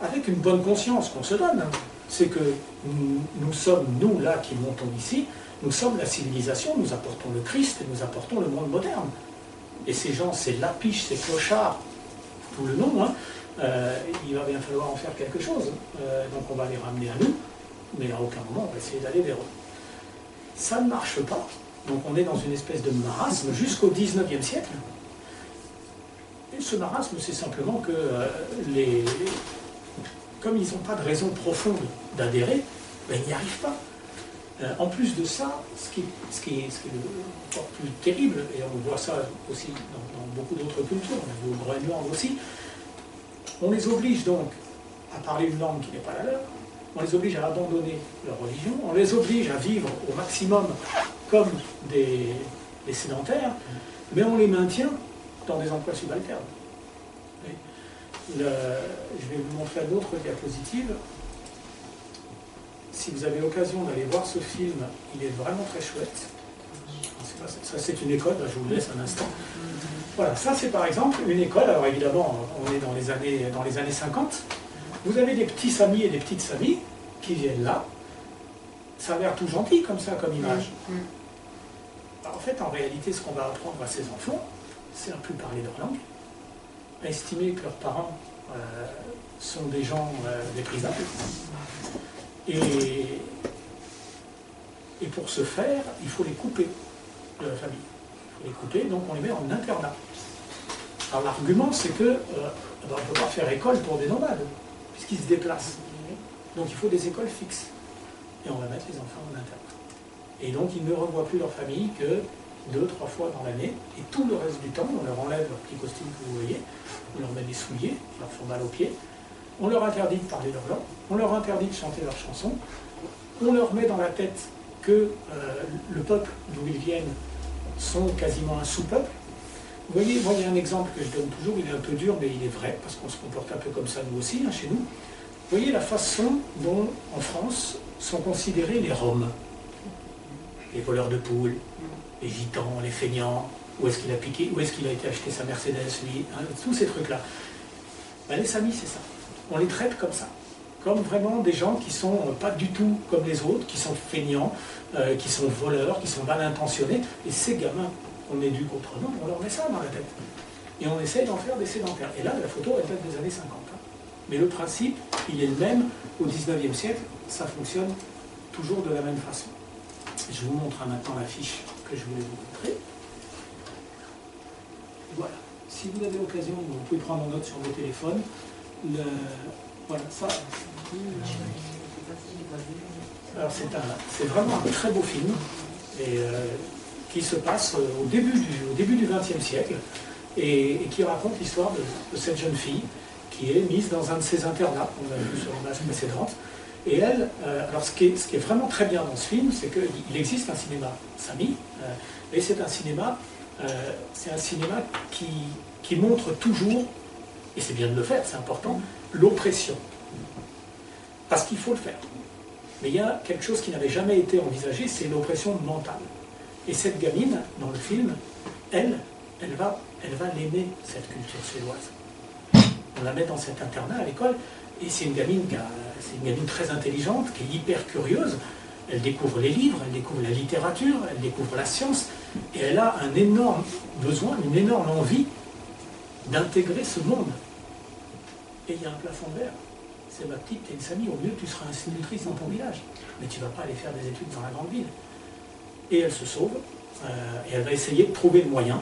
Avec une bonne conscience qu'on se donne, c'est que nous sommes, nous là qui montons ici, nous sommes la civilisation, nous apportons le Christ et nous apportons le monde moderne. Et ces gens, ces lapiches, ces clochards, tout le nom, hein, il va bien falloir en faire quelque chose. Donc on va les ramener à nous, mais à aucun moment on va essayer d'aller vers eux. Ça ne marche pas, donc on est dans une espèce de marasme jusqu'au 19e siècle. Et ce marasme, c'est simplement que comme ils n'ont pas de raison profonde d'adhérer, ben, ils n'y arrivent pas. En plus de ça, ce qui est encore plus terrible, et on voit ça aussi dans beaucoup d'autres cultures, on a vu au Groenland aussi, on les oblige donc à parler une langue qui n'est pas la leur, on les oblige à abandonner leur religion, on les oblige à vivre au maximum comme des sédentaires, mais on les maintient dans des emplois subalternes. Je vais vous montrer une autre diapositive. Si vous avez l'occasion d'aller voir ce film, il est vraiment très chouette. Ça, c'est une école, je vous le laisse un instant. Voilà, ça c'est par exemple une école. Alors évidemment, on est dans les années 50. Vous avez des petits Samis et des petites Samis qui viennent là. Ça a l'air tout gentil comme ça, comme image. Alors, en fait, en réalité, ce qu'on va apprendre à ces enfants, c'est à plus parler leur langue, à estimer que leurs parents sont des gens méprisables. Et pour ce faire, il faut les couper de la famille. Il faut les couper, donc on les met en internat. Alors l'argument, c'est que on ne peut pas faire école pour des nomades, puisqu'ils se déplacent. Donc il faut des écoles fixes. Et on va mettre les enfants en internat. Et donc ils ne revoient plus leur famille que 2-3 fois dans l'année, et tout le reste du temps, on leur enlève leur petit costume que vous voyez, on leur met des souliers, qui leur font mal aux pieds, on leur interdit de parler leur langue, on leur interdit de chanter leurs chansons, on leur met dans la tête que le peuple d'où ils viennent sont quasiment un sous-peuple. Vous voyez, moi il y a un exemple que je donne toujours, il est un peu dur, mais il est vrai, parce qu'on se comporte un peu comme ça nous aussi, hein, chez nous. Vous voyez la façon dont, en France, sont considérés les Roms, les voleurs de poules, les gitans, les feignants, où est-ce qu'il a piqué, où est-ce qu'il a été acheter sa Mercedes, lui, hein, tous ces trucs-là. Ben, les Samis, c'est ça. on les traite comme ça. Comme vraiment des gens qui sont pas du tout comme les autres, qui sont feignants, qui sont voleurs, qui sont mal intentionnés. Et ces gamins qu'on éduque autrement, on leur met ça dans la tête. Et on essaye d'en faire des sédentaires. Et là, la photo, elle date des années 50. Hein. Mais le principe, il est le même au 19e siècle. Ça fonctionne toujours de la même façon. Je vous montre maintenant la fiche que je voulais vous montrer. Voilà. Si vous avez l'occasion, vous pouvez prendre en note sur vos téléphones. Voilà, ça. Alors c'est vraiment un très beau film et, qui se passe au début du XXe siècle et qui raconte l'histoire de cette jeune fille qui est mise dans un de ces internats qu'on a vu sur l'image précédente. Et elle, alors ce qui est vraiment très bien dans ce film, c'est qu'il existe un cinéma Samy, mais c'est un cinéma qui montre toujours, et c'est bien de le faire, c'est important, l'oppression. Parce qu'il faut le faire. Mais il y a quelque chose qui n'avait jamais été envisagé, c'est l'oppression mentale. Et cette gamine, dans le film, elle va l'aimer, cette culture suédoise. On la met dans cet internat à l'école, et c'est une gamine très intelligente, qui est hyper curieuse. Elle découvre les livres, elle découvre la littérature, elle découvre la science, et elle a un énorme besoin, une énorme envie d'intégrer ce monde. Et il y a un plafond de verre. C'est ma petite, t'es une Samy, au mieux tu seras institutrice dans ton village. Mais tu ne vas pas aller faire des études dans la grande ville. Et elle se sauve, et elle va essayer de trouver le moyen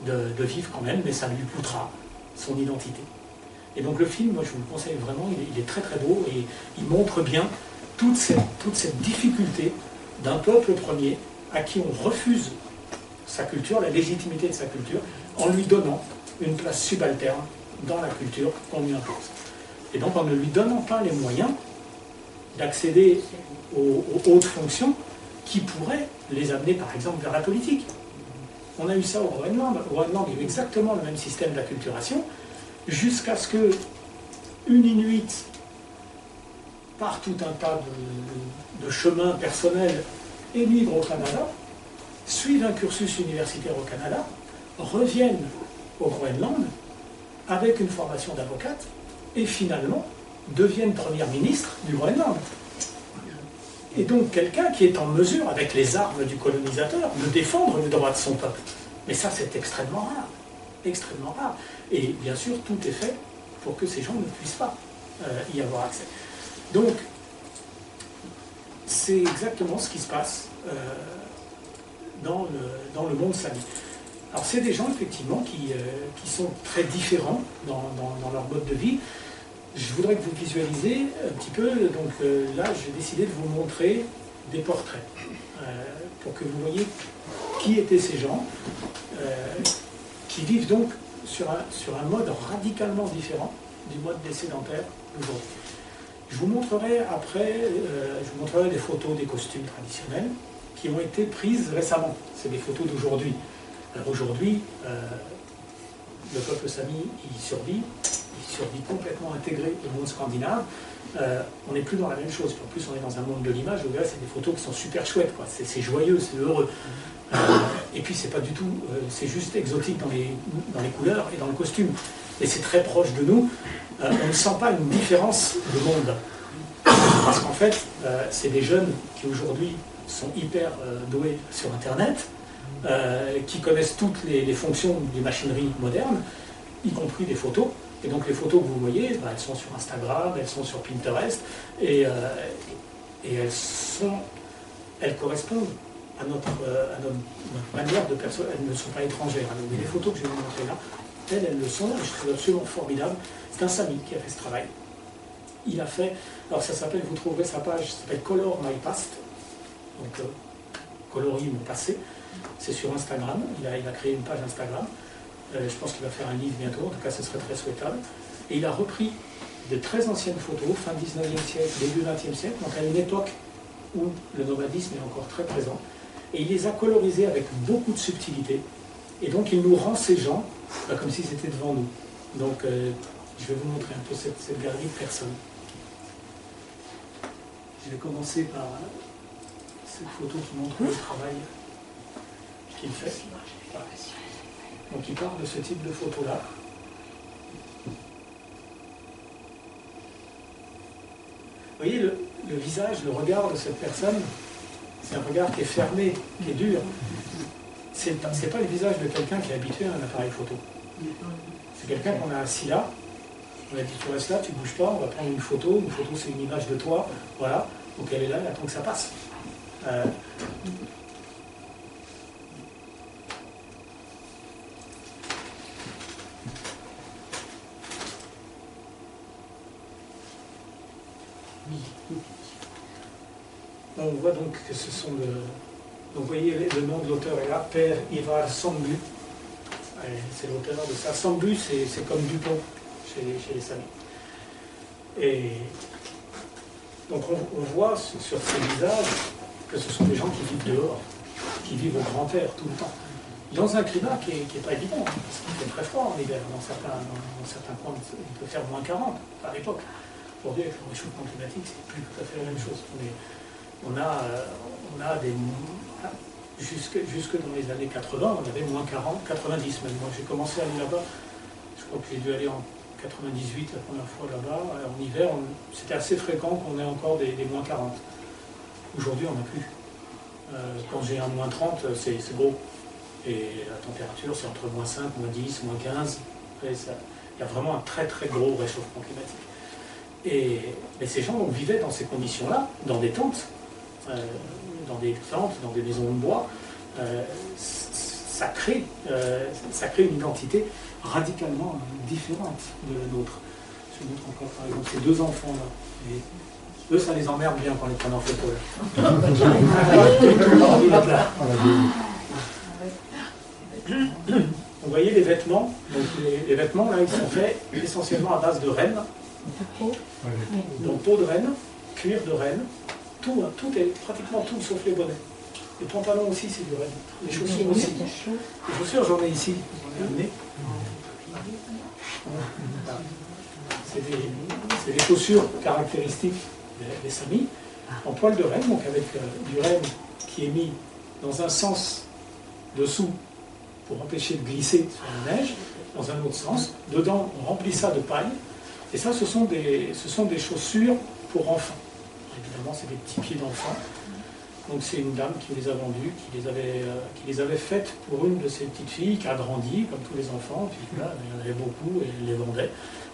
de vivre quand même, mais ça lui coûtera son identité. Et donc le film, moi je vous le conseille vraiment, il est très très beau, et il montre bien toute cette difficulté d'un peuple premier à qui on refuse sa culture, la légitimité de sa culture, en lui donnant une place subalterne dans la culture qu'on lui impose. Et donc en ne lui donnant pas les moyens d'accéder aux hautes fonctions qui pourraient les amener par exemple vers la politique. On a eu ça au Groenland. Au Groenland, il y a eu exactement le même système d'acculturation, jusqu'à ce que une Inuit, par tout un tas de chemins personnels, émigre au Canada, suive un cursus universitaire au Canada, revienne au Groenland avec une formation d'avocate, et finalement devienne première ministre du Groenland. Et donc quelqu'un qui est en mesure, avec les armes du colonisateur, de défendre les droits de son peuple. Mais ça, c'est extrêmement rare. Extrêmement rare. Et bien sûr, tout est fait pour que ces gens ne puissent pas y avoir accès. Donc, c'est exactement ce qui se passe dans le monde sami. Alors, c'est des gens, effectivement, qui sont très différents dans leur mode de vie. Je voudrais que vous visualisez un petit peu, donc là j'ai décidé de vous montrer des portraits, pour que vous voyez qui étaient ces gens, qui vivent donc sur un mode radicalement différent du mode des sédentaires d'aujourd'hui. Je vous montrerai après, des photos des costumes traditionnels qui ont été prises récemment. C'est des photos d'aujourd'hui. Alors aujourd'hui, le peuple sami, il survit complètement intégré au monde scandinave. On n'est plus dans la même chose. En plus, on est dans un monde de l'image où là, c'est des photos qui sont super chouettes, quoi. C'est joyeux, c'est heureux. Et puis, c'est pas du tout, c'est juste exotique dans les couleurs et dans le costume. Et c'est très proche de nous. On ne sent pas une différence de monde. Parce qu'en fait, c'est des jeunes qui aujourd'hui sont hyper doués sur Internet, qui connaissent toutes les fonctions des machineries modernes, y compris des photos. Et donc les photos que vous voyez, elles sont sur Instagram, elles sont sur Pinterest, et elles correspondent à notre manière de percevoir. Elles ne sont pas étrangères. Mais les photos que je vais vous montrer là, elles le sont, et je trouve absolument formidable. C'est un Sami qui a fait ce travail. Il a fait, alors ça s'appelle, vous trouverez sa page, ça s'appelle Color My Past, donc coloris mon passé. C'est sur Instagram, il a créé une page Instagram. Je pense qu'il va faire un livre bientôt, en tout cas ce serait très souhaitable. Et il a repris de très anciennes photos, fin 19e siècle, début 20e siècle, donc à une époque où le nomadisme est encore très présent. Et il les a colorisées avec beaucoup de subtilité. Et donc il nous rend ces gens comme si c'était devant nous. Donc je vais vous montrer un peu cette galerie de personnes. Je vais commencer par cette photo qui montre le travail qu'il fait. Voilà. Donc il part de ce type de photo-là. voyez, le visage, le regard de cette personne, c'est un regard qui est fermé, qui est dur. C'est pas le visage de quelqu'un qui est habitué à un appareil photo. C'est quelqu'un qu'on a assis là, on a dit tu restes là, tu bouges pas, on va prendre une photo c'est une image de toi, voilà, donc elle est là, elle attend que ça passe. On voit donc que ce sont donc vous voyez le nom de l'auteur est là, Père Ivar Samblu. C'est l'auteur de ça. Samblu, c'est comme Dupont chez les Samis. Et donc on voit sur ces visages que ce sont des gens qui vivent dehors, qui vivent au grand air tout le temps. Dans un climat qui n'est pas évident, hein, parce qu'il fait très froid en hiver. Dans certains coins, il peut faire moins 40 à l'époque. Aujourd'hui, avec le réchauffement climatique, c'est plus tout à fait la même chose. On a des... Jusque dans les années 80, on avait moins 40, 90 même. Moi, j'ai commencé à aller là-bas, je crois que j'ai dû aller en 98 la première fois là-bas. En hiver, c'était assez fréquent qu'on ait encore des moins 40. Aujourd'hui, on n'a plus. Quand j'ai un moins 30, c'est gros. Et la température, c'est entre moins 5, moins 10, moins 15. Il y a vraiment un très très gros réchauffement climatique. Mais ces gens vivaient dans ces conditions-là, dans des tentes, dans des maisons de bois. Ça crée une identité radicalement différente de la nôtre. Je vous montre encore par exemple ces deux enfants là. Et eux, ça les emmerde bien quand ils prennent en photo là. Vous voyez les vêtements. Donc les vêtements là, ils sont faits essentiellement à base de renne. Donc peau de renne, cuir de renne, tout est pratiquement tout sauf les bonnets. Les pantalons aussi c'est du renne. Les chaussures aussi. Les chaussures j'en ai ici, j'en ai amené. C'est des chaussures caractéristiques des Samis, en poil de renne, donc avec du renne qui est mis dans un sens dessous pour empêcher de glisser sur la neige, dans un autre sens. Dedans, on remplit ça de paille. Et ça, ce sont des chaussures pour enfants. Évidemment, c'est des petits pieds d'enfants. Donc c'est une dame qui les a vendues, qui les avait faites pour une de ses petites filles, qui a grandi, comme tous les enfants. Puis là, il y en avait beaucoup et elle les vendait.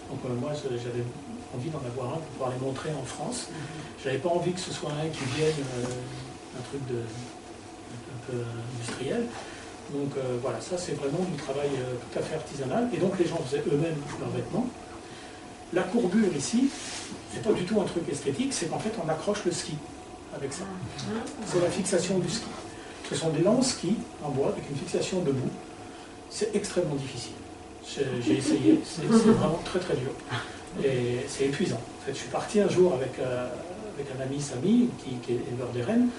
Donc moi, j'avais envie d'en avoir un pour pouvoir les montrer en France. Je n'avais pas envie que ce soit un qui vienne un truc un peu industriel. Donc voilà, ça c'est vraiment du travail tout à fait artisanal. Et donc les gens faisaient eux-mêmes leurs vêtements. La courbure ici, c'est pas du tout un truc esthétique, c'est qu'en fait on accroche le ski avec ça. C'est la fixation du ski. Ce sont des longs skis en bois avec une fixation debout. C'est extrêmement difficile. J'ai essayé, c'est vraiment très très dur. Et c'est épuisant. En fait, je suis parti un jour avec un ami Sami, qui est éleveur des rennes,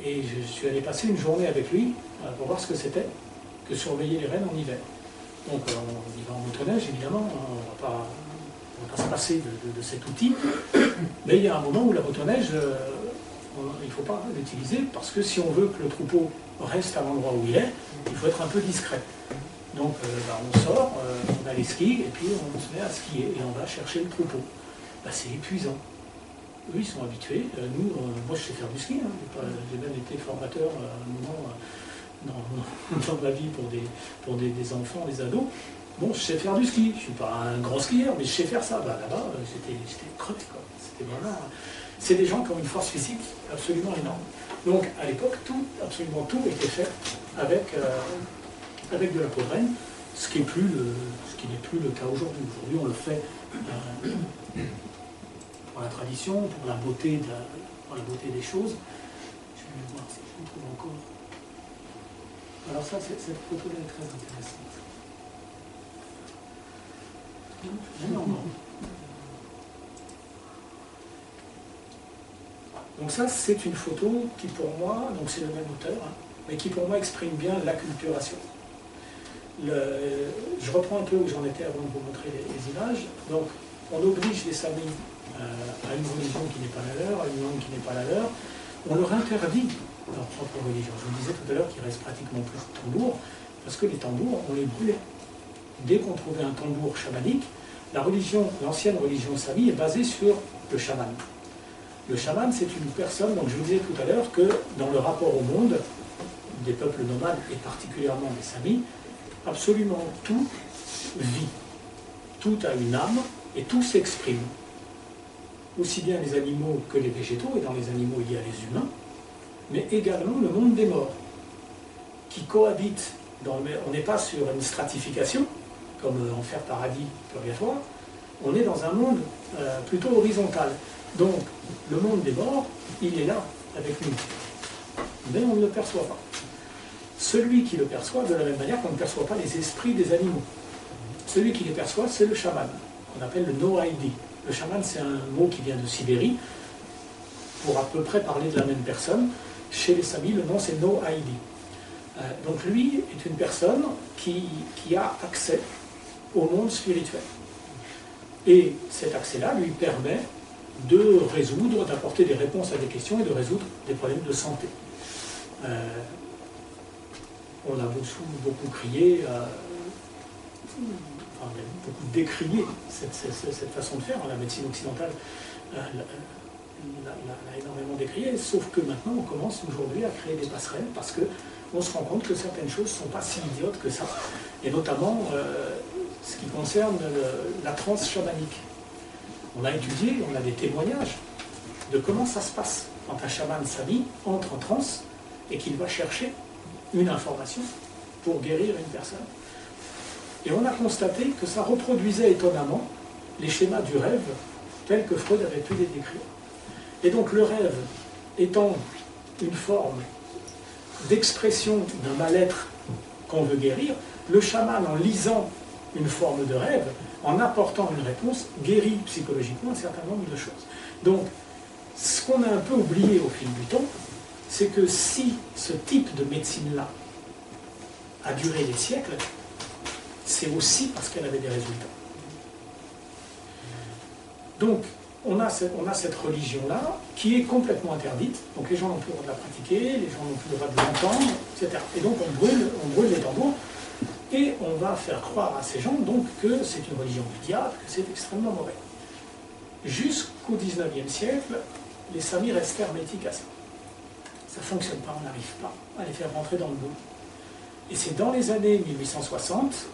et je suis allé passer une journée avec lui pour voir ce que c'était que surveiller les rennes en hiver. Donc on y va en motoneige, évidemment, on ne va pas se passer de cet outil, mais il y a un moment où la motoneige, il ne faut pas l'utiliser, parce que si on veut que le troupeau reste à l'endroit où il est, il faut être un peu discret. Donc on sort, on a les skis, et puis on se met à skier, et on va chercher le troupeau. C'est épuisant. Eux, ils sont habitués. Moi, je sais faire du ski. J'ai même été formateur à un moment dans ma vie pour des enfants, des ados. Bon, je sais faire du ski. Je ne suis pas un grand skieur, mais je sais faire ça. Là-bas, j'étais crevé, quoi. C'était vraiment... C'est des gens qui ont une force physique absolument énorme. Donc, à l'époque, absolument tout était fait avec de la peau de renne, ce qui n'est plus le cas aujourd'hui. Aujourd'hui, on le fait pour la tradition, pour la beauté des choses. Je vais voir si je le trouve encore. Alors ça, cette photo-là est très intéressante. Énormément. Donc ça, c'est une photo qui pour moi, donc c'est le même auteur, mais qui pour moi exprime bien l'acculturation. Je reprends un peu où j'en étais avant de vous montrer les images. Donc on oblige les Samis à une religion qui n'est pas la leur, à une langue qui n'est pas la leur. On leur interdit leur propre religion. Je vous disais tout à l'heure qu'il reste pratiquement plus de tambours, parce que les tambours, on les brûlait. Dès qu'on trouvait un tambour chamanique, l'ancienne religion sami est basée sur le chaman. Le chaman, c'est une personne, donc je vous disais tout à l'heure que dans le rapport au monde, des peuples nomades et particulièrement des samis, absolument tout vit. Tout a une âme et tout s'exprime. Aussi bien les animaux que les végétaux, et dans les animaux il y a les humains, mais également le monde des morts, qui cohabitent. On n'est pas sur une stratification, comme enfer, paradis, purgatoire, on est dans un monde plutôt horizontal. Donc, le monde des morts, il est là, avec nous. Mais on ne le perçoit pas. Celui qui le perçoit, de la même manière qu'on ne perçoit pas les esprits des animaux. Celui qui les perçoit, c'est le chaman, qu'on appelle le no-ID. Le chaman, c'est un mot qui vient de Sibérie, pour à peu près parler de la même personne. Chez les Samis, le nom c'est no-ID. Donc lui est une personne qui a accès au monde spirituel. Et cet accès-là lui permet de résoudre, d'apporter des réponses à des questions et de résoudre des problèmes de santé. On a beaucoup crié, beaucoup décrié cette façon de faire. La médecine occidentale l'a énormément décrié, sauf que maintenant on commence aujourd'hui à créer des passerelles parce qu'on se rend compte que certaines choses ne sont pas si idiotes que ça, et notamment ce qui concerne la transe chamanique. On a étudié, on a des témoignages de comment ça se passe quand un chaman sami entre en transe et qu'il va chercher une information pour guérir une personne. Et on a constaté que ça reproduisait étonnamment les schémas du rêve tels que Freud avait pu les décrire. Et donc le rêve étant une forme d'expression d'un mal-être qu'on veut guérir, le chaman, en lisant une forme de rêve, en apportant une réponse, guérit psychologiquement un certain nombre de choses. Donc, ce qu'on a un peu oublié au fil du temps, c'est que si ce type de médecine-là a duré des siècles, c'est aussi parce qu'elle avait des résultats. Donc, on a cette religion-là qui est complètement interdite, donc les gens n'ont plus le droit de la pratiquer, les gens n'ont plus le droit de l'entendre, etc. Et donc on brûle les tambours, et on va faire croire à ces gens donc que c'est une religion du diable, que c'est extrêmement mauvais. Jusqu'au XIXe siècle, les Samis restent hermétiques à ça. Ça ne fonctionne pas, on n'arrive pas à les faire rentrer dans le moule. Et c'est dans les années 1860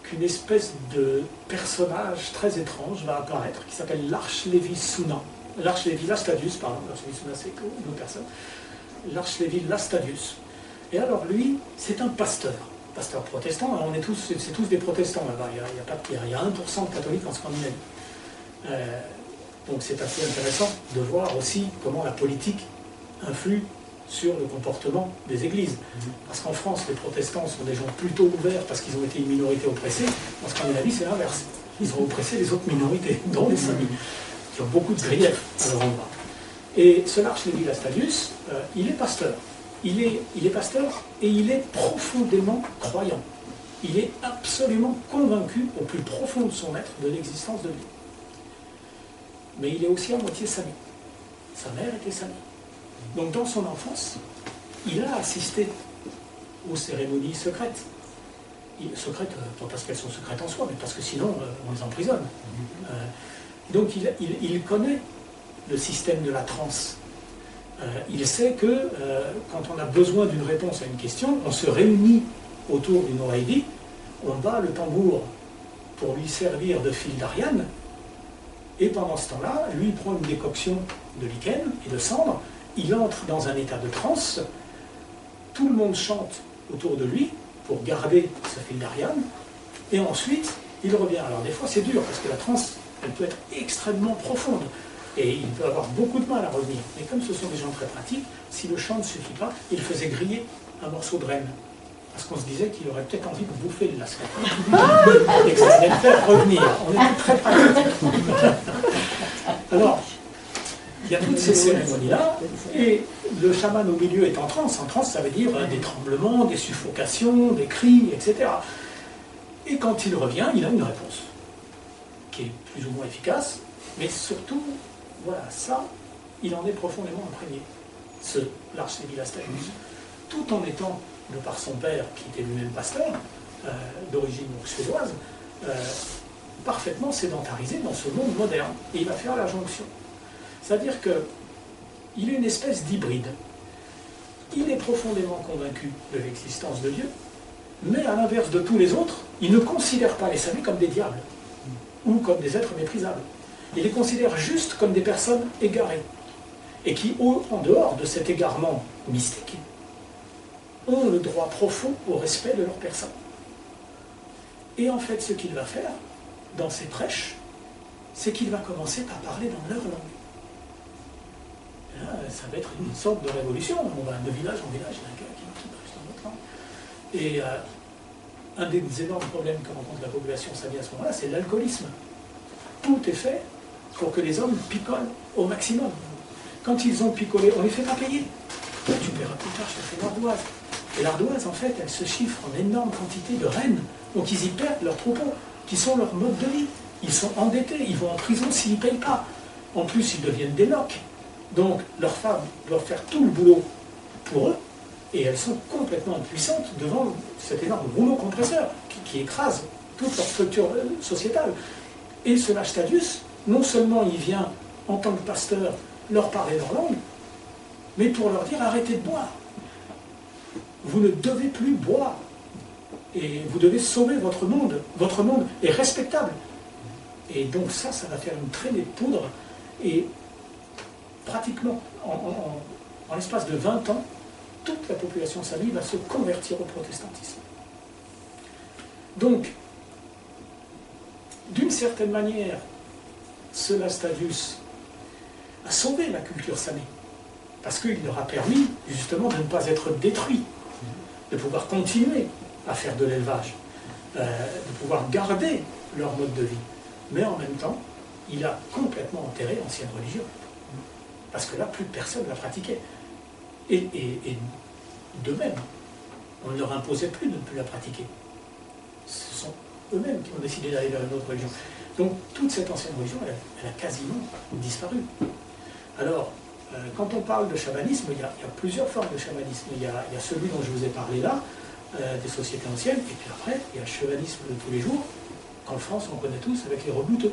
qu'une espèce de personnage très étrange va apparaître, qui s'appelle l'Archlévy Suna. L'Archlévy Lastadius, pardon, l'Archlévy Suna c'est une autre personne. L'Archlévy Lastadius. Et alors lui, c'est un pasteur protestant. Alors c'est tous des protestants là-bas, il y a 1% de catholiques en Scandinavie. Donc c'est assez intéressant de voir aussi comment la politique influe sur le comportement des églises. Parce qu'en France, les protestants sont des gens plutôt ouverts parce qu'ils ont été une minorité oppressée. En Scandinavie, c'est l'inverse. Ils ont oppressé les autres minorités, dont les Samis, qui ont beaucoup de griefs à leur endroit. Et ce Archlévy Lastadius, il est pasteur. Il est pasteur et il est profondément croyant. Il est absolument convaincu au plus profond de son être de l'existence de Dieu. Mais il est aussi à moitié Sami. Sa mère était Sami. Donc dans son enfance, il a assisté aux cérémonies secrètes. Secrètes, pas parce qu'elles sont secrètes en soi, mais parce que sinon on les emprisonne. Donc il connaît le système de la transe. Il sait que quand on a besoin d'une réponse à une question, on se réunit autour d'une oreille, on bat le tambour pour lui servir de fil d'Ariane, et pendant ce temps-là, lui il prend une décoction de lichen et de cendre, il entre dans un état de transe, tout le monde chante autour de lui pour garder ce fil d'Ariane, et ensuite il revient. Alors des fois c'est dur, parce que la transe, elle peut être extrêmement profonde, et il peut avoir beaucoup de mal à revenir. Mais comme ce sont des gens très pratiques, si le chant ne suffit pas, il faisait griller un morceau de renne. Parce qu'on se disait qu'il aurait peut-être envie de bouffer le lascar. Et que ça allait le faire revenir. On était très pratiques. Alors, il y a toutes ces cérémonies-là, et le chaman au milieu est en transe. En transe, ça veut dire des tremblements, des suffocations, des cris, etc. Et quand il revient, il a une réponse, qui est plus ou moins efficace, mais surtout, voilà, ça, il en est profondément imprégné, ce l'Archlévy Lastadius, tout en étant, de par son père, qui était lui-même pasteur, d'origine suédoise, parfaitement sédentarisé dans ce monde moderne. Et il va faire la jonction. C'est-à-dire qu'il est une espèce d'hybride. Il est profondément convaincu de l'existence de Dieu, mais à l'inverse de tous les autres, il ne considère pas les saints comme des diables ou comme des êtres méprisables. Il les considère juste comme des personnes égarées et qui, en dehors de cet égarement mystique, ont le droit profond au respect de leur personne. Et en fait, ce qu'il va faire dans ses prêches, c'est qu'il va commencer par parler dans leur langue. Et là, ça va être une sorte de révolution. On va de village en village, il y a un gars qui prêche dans notre langue. Et un des énormes problèmes que rencontre la population samie à ce moment-là, c'est l'alcoolisme. Tout est fait pour que les hommes picolent au maximum. Quand ils ont picolé, on ne les fait pas payer. Là, tu paieras plus tard, je te fais l'ardoise. Et l'ardoise, en fait, elle se chiffre en énorme quantité de rennes. Donc ils y perdent leurs troupeaux, qui sont leur mode de vie. Ils sont endettés, ils vont en prison s'ils ne payent pas. En plus, ils deviennent des locs. Donc leurs femmes doivent faire tout le boulot pour eux, et elles sont complètement impuissantes devant cet énorme rouleau compresseur qui écrase toute leur structure sociétale. Et ce Lactadius, non seulement il vient en tant que pasteur leur parler leur langue, mais pour leur dire arrêtez de boire. Vous ne devez plus boire. Et vous devez sauver votre monde. Votre monde est respectable. Et donc ça va faire une traînée de poudre. Et pratiquement, en l'espace de 20 ans, toute la population samie va se convertir au protestantisme. Donc, d'une certaine manière, ce Lactadius a sauvé la culture samie, parce qu'il leur a permis justement de ne pas être détruits, de pouvoir continuer à faire de l'élevage, de pouvoir garder leur mode de vie. Mais en même temps, il a complètement enterré l'ancienne religion, parce que là, plus personne ne la pratiquait. Et de même, on ne leur imposait plus de ne plus la pratiquer. Ce sont eux-mêmes qui ont décidé d'aller vers une autre religion. Donc toute cette ancienne religion, elle a quasiment disparu. Alors, quand on parle de chamanisme, il y a plusieurs formes de chamanisme. Il y a celui dont je vous ai parlé là, des sociétés anciennes, et puis après, il y a le chamanisme de tous les jours, qu'en France on connaît tous avec les rebouteux.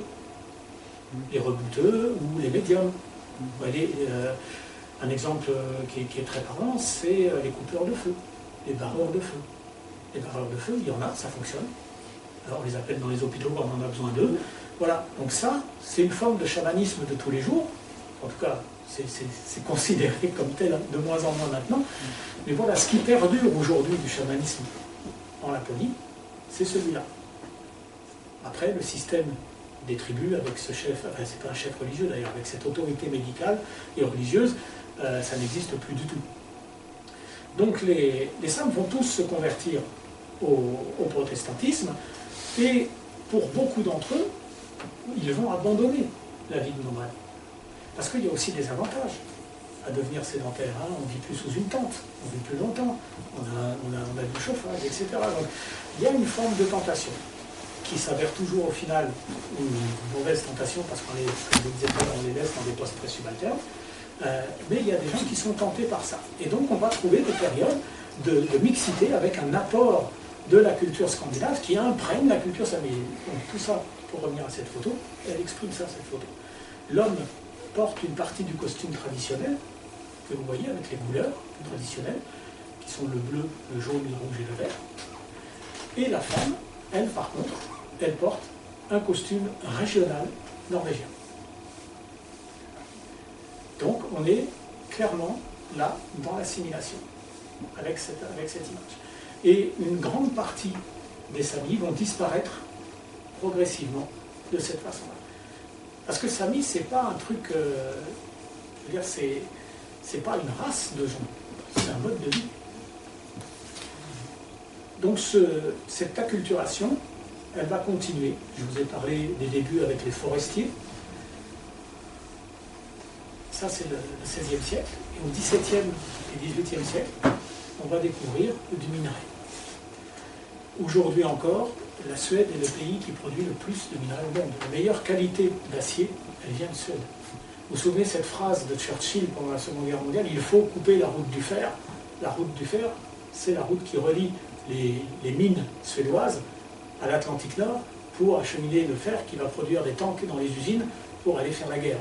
Les rebouteux ou les médiums. Vous voyez, un exemple qui est très parlant, c'est les coupeurs de feu, les barreurs de feu. Les barreurs de feu, il y en a, ça fonctionne. Alors on les appelle dans les hôpitaux quand on en a besoin d'eux. Voilà, donc ça, c'est une forme de chamanisme de tous les jours. En tout cas, c'est considéré comme tel de moins en moins maintenant. Mais voilà, ce qui perdure aujourd'hui du chamanisme en Laponie, c'est celui-là. Après, le système des tribus avec ce chef, enfin c'est pas un chef religieux d'ailleurs, avec cette autorité médicale et religieuse, ça n'existe plus du tout. Donc les saints vont tous se convertir au protestantisme, et pour beaucoup d'entre eux, ils vont abandonner la vie de nomade. Parce qu'il y a aussi des avantages à devenir sédentaire. Hein. On ne vit plus sous une tente, on vit plus longtemps, on a du chauffage, etc. Donc il y a une forme de tentation qui s'avère toujours au final une mauvaise tentation parce qu'on les, comme je vous disais tout à l'heure, on les laisse dans des postes très subalternes. Mais il y a des gens qui sont tentés par ça. Et donc on va trouver des périodes de mixité avec un apport de la culture scandinave qui imprègne la culture saméenne. Donc tout ça, pour revenir à cette photo, elle exprime ça, cette photo. L'homme porte une partie du costume traditionnel, que vous voyez avec les couleurs traditionnelles, qui sont le bleu, le jaune, le rouge et le vert. Et la femme, elle par contre, elle porte un costume régional norvégien. Donc on est clairement là dans l'assimilation avec cette image. Et une grande partie des Samis vont disparaître progressivement de cette façon-là. Parce que Sami, c'est pas un truc, je veux dire, c'est pas une race de gens, c'est un mode de vie. Donc cette acculturation, elle va continuer. Je vous ai parlé des débuts avec les forestiers. Ça, c'est le XVIe siècle. Et au XVIIe et XVIIIe siècle, on va découvrir du minerai. Aujourd'hui encore, la Suède est le pays qui produit le plus de minerais au monde. La meilleure qualité d'acier, elle vient de Suède. Vous vous souvenez cette phrase de Churchill pendant la Seconde Guerre mondiale, il faut couper la route du fer. La route du fer, c'est la route qui relie les mines suédoises à l'Atlantique Nord pour acheminer le fer qui va produire des tanks dans les usines pour aller faire la guerre.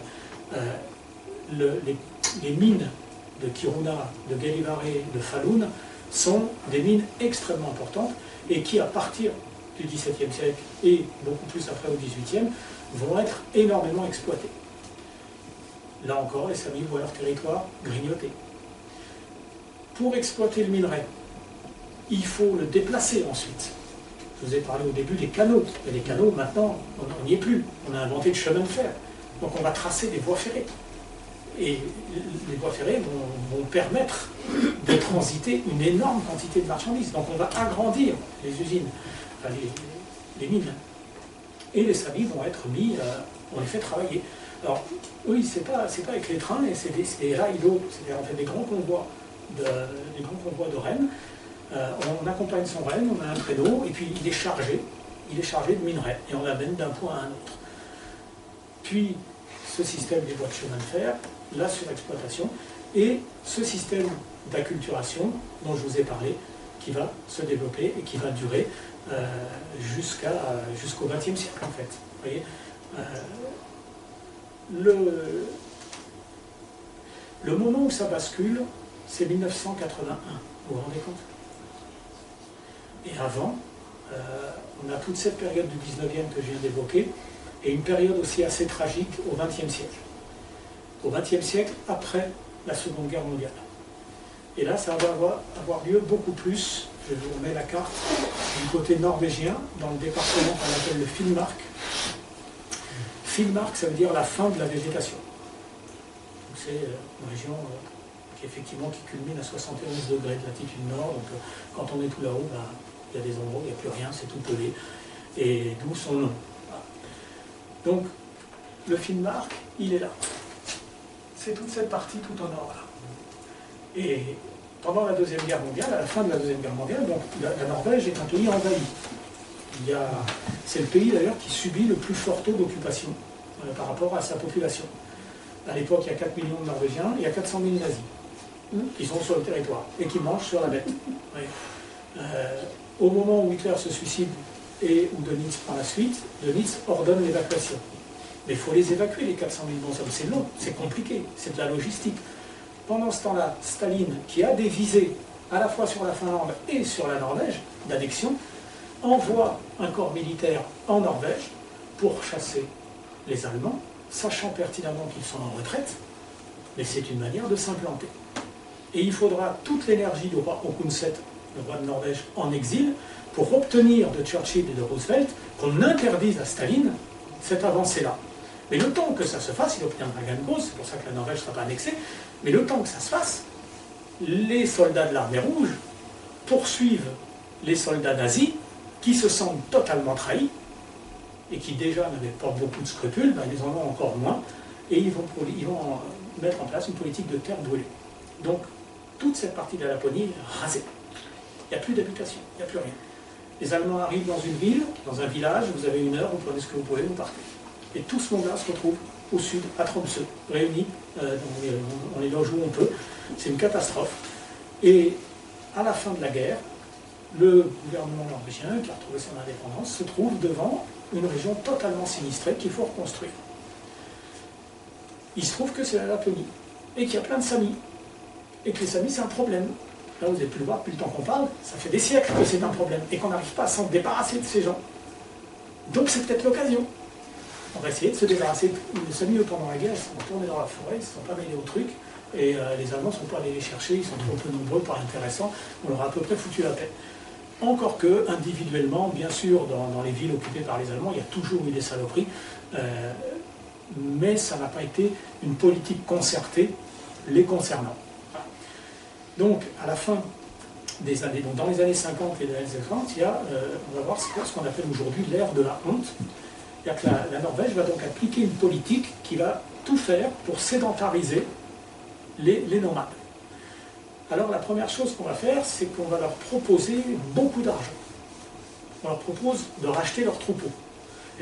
Les mines de Kiruna, de Gallivare, de Falun sont des mines extrêmement importantes et qui, à partir du XVIIe siècle et beaucoup plus après au XVIIIe, vont être énormément exploitées. Là encore, les Samis voient leur territoire grignoté. Pour exploiter le minerai, il faut le déplacer ensuite. Je vous ai parlé au début des canaux. Et les canaux, maintenant, on n'y est plus. On a inventé le chemin de fer. Donc on va tracer des voies ferrées. Et les voies ferrées vont permettre de transiter une énorme quantité de marchandises. Donc on va agrandir les usines, enfin les mines. Et les Samis vont être mis, on les fait travailler. Alors oui, c'est pas avec les trains, et c'est des raïdos, c'est-à-dire en fait des grands convois de rennes. On accompagne son renne, on a un traîneau, et puis il est chargé de minerai, et on l'amène d'un point à un autre. Puis ce système des voies de chemin de fer, la surexploitation, et ce système d'acculturation dont je vous ai parlé, qui va se développer et qui va durer jusqu'au XXe siècle en fait. Vous voyez, le moment où ça bascule, c'est 1981, vous vous rendez compte? Et avant, on a toute cette période du 19e que je viens d'évoquer, et une période aussi assez tragique au XXe siècle. Au XXe siècle, après la Seconde Guerre mondiale. Et là, ça va avoir lieu beaucoup plus, je vous remets la carte, du côté norvégien, dans le département qu'on appelle le Finnmark. Finnmark, ça veut dire la fin de la végétation. C'est une région qui culmine à 71 degrés de latitude nord. Donc quand on est tout là-haut, il y a des endroits où il n'y a plus rien, c'est tout pelé. Et d'où son nom. Voilà. Donc le Finnmark, il est là. C'est toute cette partie tout au nord là. Et pendant la Deuxième Guerre mondiale, à la fin de la Deuxième Guerre mondiale, donc, la Norvège est un pays envahi. C'est le pays d'ailleurs qui subit le plus fort taux d'occupation par rapport à sa population. À l'époque, il y a 4 millions de Norvégiens, il y a 400 000 nazis qui sont sur le territoire et qui mangent sur la bête. Oui. Au moment où Hitler se suicide et où Dönitz prend la suite, Dönitz ordonne l'évacuation. Mais il faut les évacuer, les 400 000 bons hommes. C'est long, c'est compliqué, c'est de la logistique. Pendant ce temps-là, Staline, qui a des visées à la fois sur la Finlande et sur la Norvège d'annexion, envoie un corps militaire en Norvège pour chasser les Allemands, sachant pertinemment qu'ils sont en retraite, mais c'est une manière de s'implanter. Et il faudra toute l'énergie du roi Håkon VII, le roi de Norvège, en exil, pour obtenir de Churchill et de Roosevelt qu'on interdise à Staline cette avancée-là. Mais le temps que ça se fasse, il obtiendra gain de cause, c'est pour ça que la Norvège ne sera pas annexée, mais le temps que ça se fasse, les soldats de l'armée rouge poursuivent les soldats nazis qui se sentent totalement trahis et qui déjà n'avaient pas beaucoup de scrupules, ils en ont encore moins, et ils vont mettre en place une politique de terre brûlée. Donc, toute cette partie de la Laponie est rasée. Il n'y a plus d'habitation, il n'y a plus rien. Les Allemands arrivent dans une ville, dans un village, vous avez 1 heure, vous prenez ce que vous pouvez, vous partez. Et tout ce monde-là se retrouve au sud, à Tromsø, réunis, on les loge où on peut. C'est une catastrophe. Et à la fin de la guerre, le gouvernement norvégien, qui a retrouvé son indépendance, se trouve devant une région totalement sinistrée qu'il faut reconstruire. Il se trouve que c'est la Laponie, et qu'il y a plein de Samis, et que les Samis c'est un problème. Là vous n'avez plus le voir depuis le temps qu'on parle, ça fait des siècles que c'est un problème, et qu'on n'arrive pas à s'en débarrasser de ces gens. Donc c'est peut-être l'occasion. On va essayer de se débarrasser. Les Samis pendant la guerre, ils sont retournés dans la forêt, ils ne se sont pas mêlés au truc, et les Allemands ne sont pas allés les chercher, ils sont trop peu nombreux, pas intéressants, on leur a à peu près foutu la paix. Encore que, individuellement, bien sûr, dans les villes occupées par les Allemands, il y a toujours eu des saloperies, mais ça n'a pas été une politique concertée les concernant. Donc, à la fin des années, donc dans les années 50 et les années 60, on va voir ce qu'on appelle aujourd'hui l'ère de la honte. C'est-à-dire que la Norvège va donc appliquer une politique qui va tout faire pour sédentariser les nomades. Alors la première chose qu'on va faire, c'est qu'on va leur proposer beaucoup d'argent. On leur propose de racheter leurs troupeaux.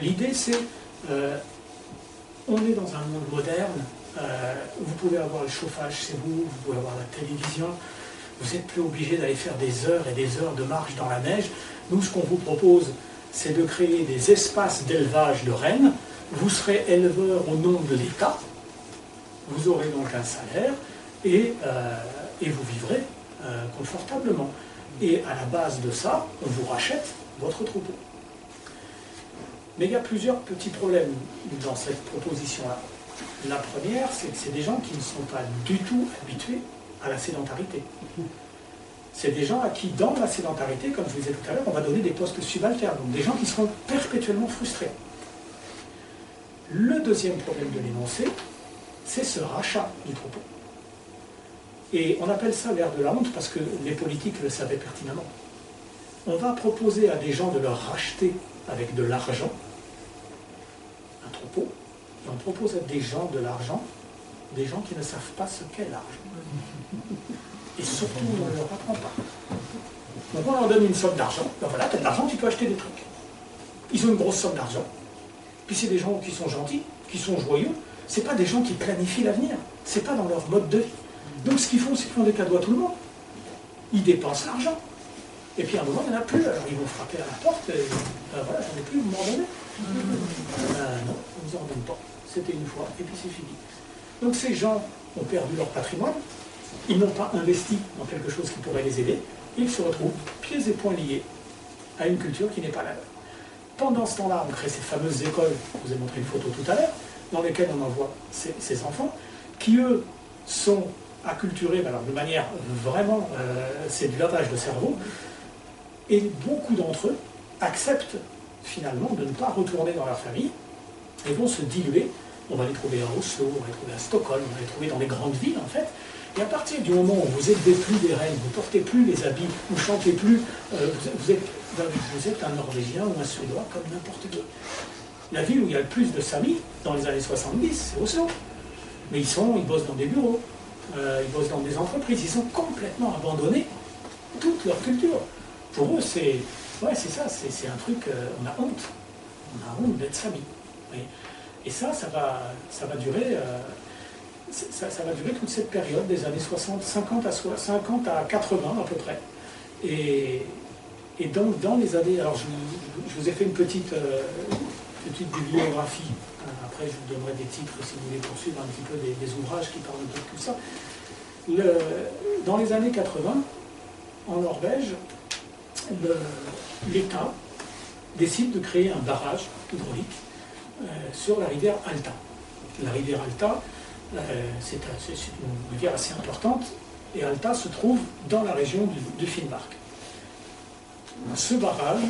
L'idée c'est, on est dans un monde moderne, vous pouvez avoir le chauffage chez vous, vous pouvez avoir la télévision, vous n'êtes plus obligé d'aller faire des heures et des heures de marche dans la neige. Nous, ce qu'on vous propose, c'est de créer des espaces d'élevage de rennes. Vous serez éleveur au nom de l'État, vous aurez donc un salaire et vous vivrez confortablement. Et à la base de ça, on vous rachète votre troupeau. Mais il y a plusieurs petits problèmes dans cette proposition-là. La première, c'est que c'est des gens qui ne sont pas du tout habitués à la sédentarité. C'est des gens à qui, dans la sédentarité, comme je vous disais tout à l'heure, on va donner des postes subalternes, donc des gens qui seront perpétuellement frustrés. Le deuxième problème de l'énoncé, c'est ce rachat du troupeau. Et on appelle ça l'ère de la honte parce que les politiques le savaient pertinemment. On va proposer à des gens de leur racheter avec de l'argent un troupeau, et on propose à des gens de l'argent, des gens qui ne savent pas ce qu'est l'argent. Et surtout, on ne leur apprend pas. Donc on leur donne une somme d'argent, ben voilà, tu as de l'argent, tu peux acheter des trucs. Ils ont une grosse somme d'argent, puis c'est des gens qui sont gentils, qui sont joyeux, c'est pas des gens qui planifient l'avenir, c'est pas dans leur mode de vie. Donc ce qu'ils font, c'est qu'ils font des cadeaux à tout le monde. Ils dépensent l'argent. Et puis à un moment, il n'y en a plus. Alors ils vont frapper à la porte, et voilà, j'en ai plus, vous m'en donnez. Non, on ne vous en donne pas. C'était une fois, et puis c'est fini. Donc ces gens ont perdu leur patrimoine, ils n'ont pas investi dans quelque chose qui pourrait les aider, et ils se retrouvent pieds et poings liés à une culture qui n'est pas la leur. Pendant ce temps-là, on crée ces fameuses écoles, je vous ai montré une photo tout à l'heure, dans lesquelles on envoie ces enfants, qui eux sont acculturés, alors de manière vraiment, c'est du lavage de cerveau, et beaucoup d'entre eux acceptent finalement de ne pas retourner dans leur famille et vont se diluer. On va les trouver à Oslo, on va les trouver à Stockholm, on va les trouver dans les grandes villes en fait. Et à partir du moment où vous n'élevez plus des rennes, vous ne portez plus les habits, vous ne chantez plus, vous êtes un Norvégien ou un Suédois comme n'importe qui. La ville où il y a le plus de Samis dans les années 70, c'est Oslo. Mais ils bossent dans des bureaux, ils bossent dans des entreprises, ils ont complètement abandonné toute leur culture. Pour eux, c'est ça, c'est un truc, on a honte d'être Sami. Et ça va durer, ça va durer toute cette période des années 60, 50 à 80 à peu près. Et donc dans les années, alors je vous ai fait une petite bibliographie. Après, je vous donnerai des titres si vous voulez poursuivre un petit peu des ouvrages qui parlent un peu de tout ça. Dans les années 80, en Norvège, l'État décide de créer un barrage hydraulique sur la rivière Alta. La rivière Alta, c'est une rivière assez importante, et Alta se trouve dans la région du Finnmark. Ce barrage,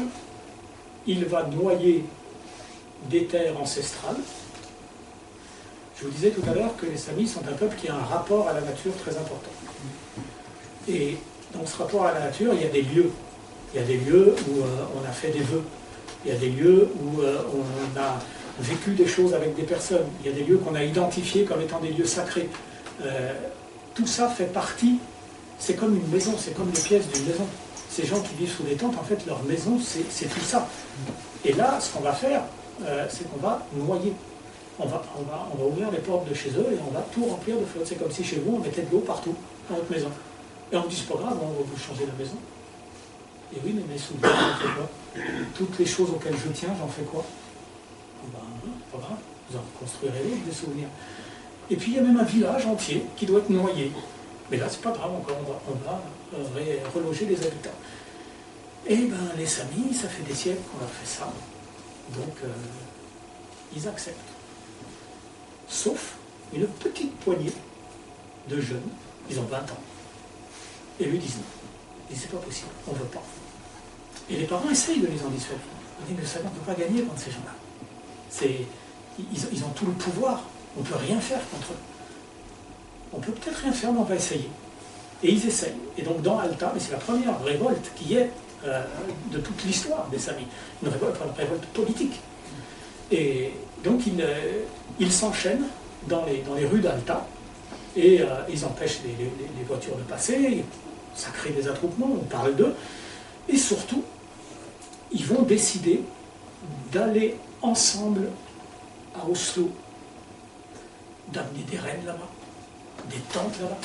il va noyer des terres ancestrales. Je vous disais tout à l'heure que les Samis sont un peuple qui a un rapport à la nature très important. Et dans ce rapport à la nature, il y a des lieux. Il y a des lieux où on a fait des vœux. Il y a des lieux où on a vécu des choses avec des personnes. Il y a des lieux qu'on a identifiés comme étant des lieux sacrés. Tout ça fait partie, c'est comme une maison, c'est comme les pièces d'une maison. Ces gens qui vivent sous des tentes, en fait, leur maison, c'est tout ça. Et là, ce qu'on va faire, c'est qu'on va noyer. On va ouvrir les portes de chez eux et on va tout remplir de flotte. C'est comme si chez vous, on mettait de l'eau partout dans votre maison. Et on vous dit, c'est pas grave, on va vous changer la maison. Et oui, mais mes souvenirs, j'en fais quoi? Toutes les choses auxquelles je tiens, j'en fais quoi? Ben, pas grave, vous en construirez d'autres des souvenirs. Et puis il y a même un village entier qui doit être noyé. Mais là, c'est pas grave encore, on va reloger les habitants. Et ben, les Samis, ça fait des siècles qu'on leur fait ça. Donc, ils acceptent. Sauf une petite poignée de jeunes, ils ont 20 ans, et lui disent non. Ils disent c'est pas possible, on ne veut pas. Et les parents essayent de les en dissuader. Ils disent mais ça, on ne peut pas gagner contre ces gens-là. Ils ont tout le pouvoir, on ne peut rien faire contre eux. On peut peut-être rien faire, mais on va essayer. Et ils essayent. Et donc dans Alta, mais c'est la première révolte qui est de toute l'histoire des Samis, une révolte politique. Et donc ils s'enchaînent dans les rues d'Alta et ils empêchent les voitures de passer, ça crée des attroupements, on parle d'eux, et surtout, ils vont décider d'aller ensemble à Oslo, d'amener des rennes là-bas, des tentes là-bas,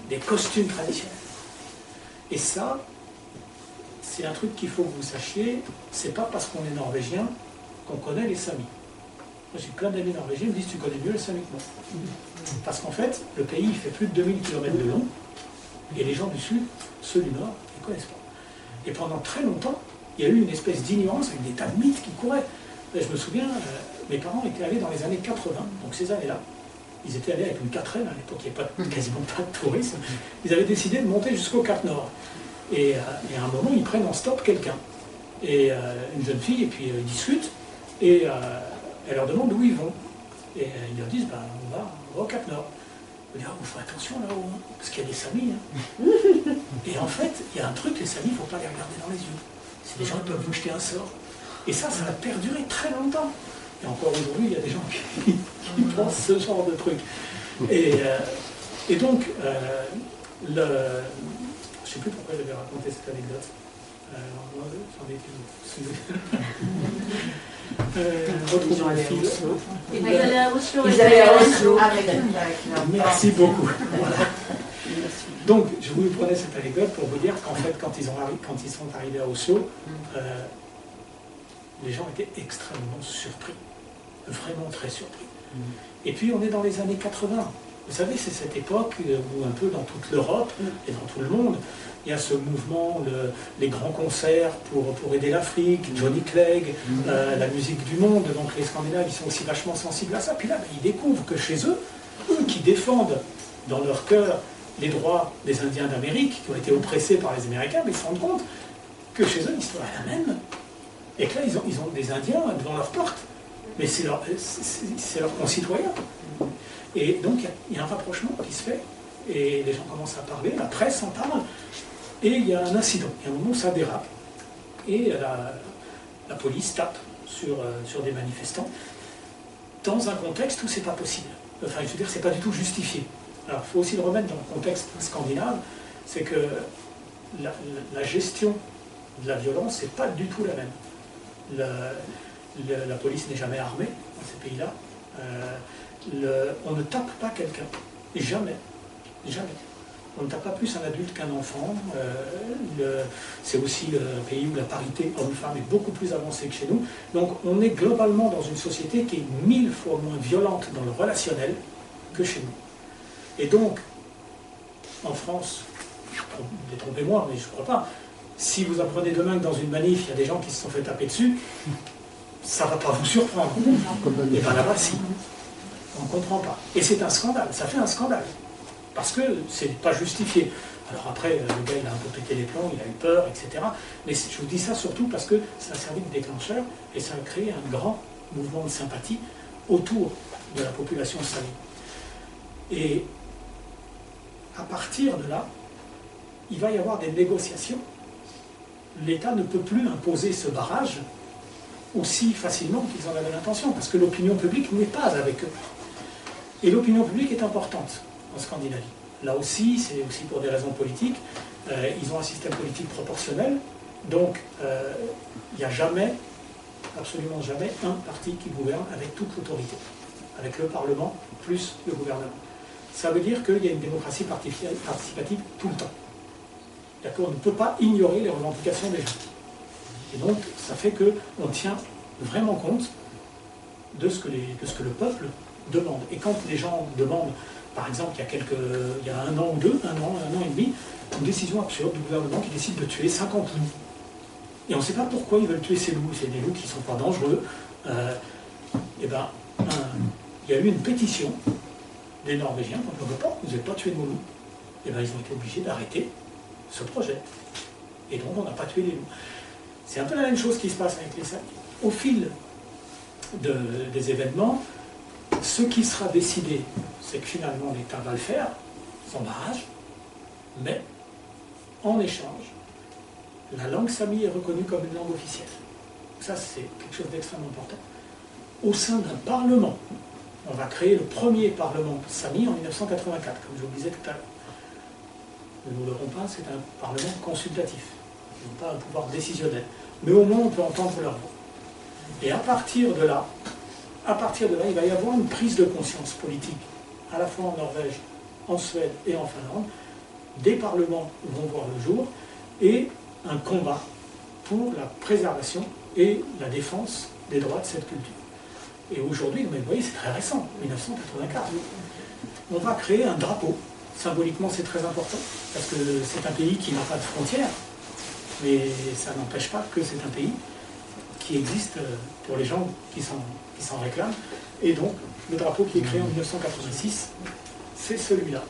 des costumes traditionnels. Et ça, c'est un truc qu'il faut que vous sachiez, c'est pas parce qu'on est norvégien qu'on connaît les Samis. Moi j'ai plein d'amis norvégiens qui me disent tu connais mieux les Samis que moi. Parce qu'en fait, le pays il fait plus de 2000 km de long, et les gens du sud, ceux du nord, ils ne connaissent pas. Et pendant très longtemps, il y a eu une espèce d'ignorance avec des tas de mythes qui couraient. Et je me souviens, mes parents étaient allés dans les années 80, donc ces années-là, ils étaient allés avec une 4L, à l'époque il n'y avait quasiment pas de tourisme, ils avaient décidé de monter jusqu'au Cap Nord. Et à un moment, ils prennent en stop quelqu'un, et une jeune fille, et puis ils discutent, et elle leur demande où ils vont. Et ils leur disent, on va au Cap Nord. Ils disent, vous faites attention là-haut, hein, parce qu'il y a des Samis. Hein. Et en fait, il y a un truc, les Samis, il ne faut pas les regarder dans les yeux. C'est des gens qui peuvent vous jeter un sort. Et ça a perduré très longtemps. Et encore aujourd'hui, il y a des gens qui pensent ce genre de truc. Et donc, je ne sais plus pourquoi j'avais raconté cette anecdote. J'en ai retrouvons le fil. Ils allaient à Oslo. Merci beaucoup. Voilà. Donc, je vous prenais cette anecdote pour vous dire qu'en fait, quand ils sont arrivés à Oslo, les gens étaient extrêmement surpris. Vraiment très surpris. Et puis, on est dans les années 80. Vous savez, c'est cette époque où un peu dans toute l'Europe et dans tout le monde, il y a ce mouvement, les grands concerts pour aider l'Afrique, Johnny Clegg, la musique du monde. Donc les Scandinaves, ils sont aussi vachement sensibles à ça. Puis là, ils découvrent que chez eux, eux qui défendent dans leur cœur les droits des Indiens d'Amérique, qui ont été oppressés par les Américains, mais ils se rendent compte que chez eux, l'histoire est la même. Et que là, ils ont des Indiens devant leur porte. Mais c'est leurs concitoyens. Et donc, il y a un rapprochement qui se fait, et les gens commencent à parler, la presse en parle, et il y a un incident. Il y a un moment où ça dérape, et la police tape sur des manifestants, dans un contexte où c'est pas possible. Enfin, je veux dire, c'est pas du tout justifié. Alors, il faut aussi le remettre dans le contexte scandinave, c'est que la gestion de la violence, c'est pas du tout la même. La police n'est jamais armée dans ces pays-là. On ne tape pas quelqu'un. Jamais. Jamais. On ne tape pas plus un adulte qu'un enfant. C'est aussi le pays où la parité homme-femme est beaucoup plus avancée que chez nous. Donc on est globalement dans une société qui est 1000 fois moins violente dans le relationnel que chez nous. Et donc, en France, détrompez-moi, mais je ne crois pas, si vous apprenez demain que dans une manif, il y a des gens qui se sont fait taper dessus, ça ne va pas vous surprendre. Et bien là-bas, si. On ne comprend pas. Et c'est un scandale, ça fait un scandale. Parce que c'est pas justifié. Alors après, le gars, il a un peu pété les plombs, il a eu peur, etc. Mais je vous dis ça surtout parce que ça a servi de déclencheur et ça a créé un grand mouvement de sympathie autour de la population sami. Et à partir de là, il va y avoir des négociations. L'État ne peut plus imposer ce barrage aussi facilement qu'ils en avaient l'intention, parce que l'opinion publique n'est pas avec eux. Et l'opinion publique est importante en Scandinavie. Là aussi, c'est aussi pour des raisons politiques. Ils ont un système politique proportionnel, donc il n'y a jamais, absolument jamais, un parti qui gouverne avec toute l'autorité, avec le Parlement plus le gouvernement. Ça veut dire qu'il y a une démocratie participative tout le temps. D'accord ? On ne peut pas ignorer les revendications des gens. Et donc, ça fait qu'on tient vraiment compte de ce que le peuple demande. Et quand les gens demandent, par exemple, il y a un an ou deux, un an et demi, une décision absurde du gouvernement qui décide de tuer 50 loups. Et on ne sait pas pourquoi ils veulent tuer ces loups. C'est des loups qui ne sont pas dangereux. Et ben, il y a eu une pétition des Norvégiens, on ne veut pas, vous n'avez pas tué nos loups. Et ben, ils ont été obligés d'arrêter ce projet. Et donc, on n'a pas tué les loups. C'est un peu la même chose qui se passe avec les Samis. Au fil des événements, ce qui sera décidé, c'est que finalement l'État va le faire, son barrage, mais en échange, la langue sami est reconnue comme une langue officielle. Ça, c'est quelque chose d'extrêmement important. Au sein d'un parlement, on va créer le premier parlement sami en 1984, comme je vous le disais tout à l'heure. Ne nous leurrons pas, c'est un parlement consultatif. Ils n'ont pas un pouvoir décisionnel. Mais au moins, on peut entendre leur voix. Et à partir de là, il va y avoir une prise de conscience politique, à la fois en Norvège, en Suède et en Finlande. Des parlements vont voir le jour, et un combat pour la préservation et la défense des droits de cette culture. Et aujourd'hui, vous voyez, c'est très récent, 1984. On va créer un drapeau. Symboliquement, c'est très important, parce que c'est un pays qui n'a pas de frontières, mais ça n'empêche pas que c'est un pays qui existe pour les gens qui s'en réclament. Et donc, le drapeau qui est créé en 1986, c'est celui-là.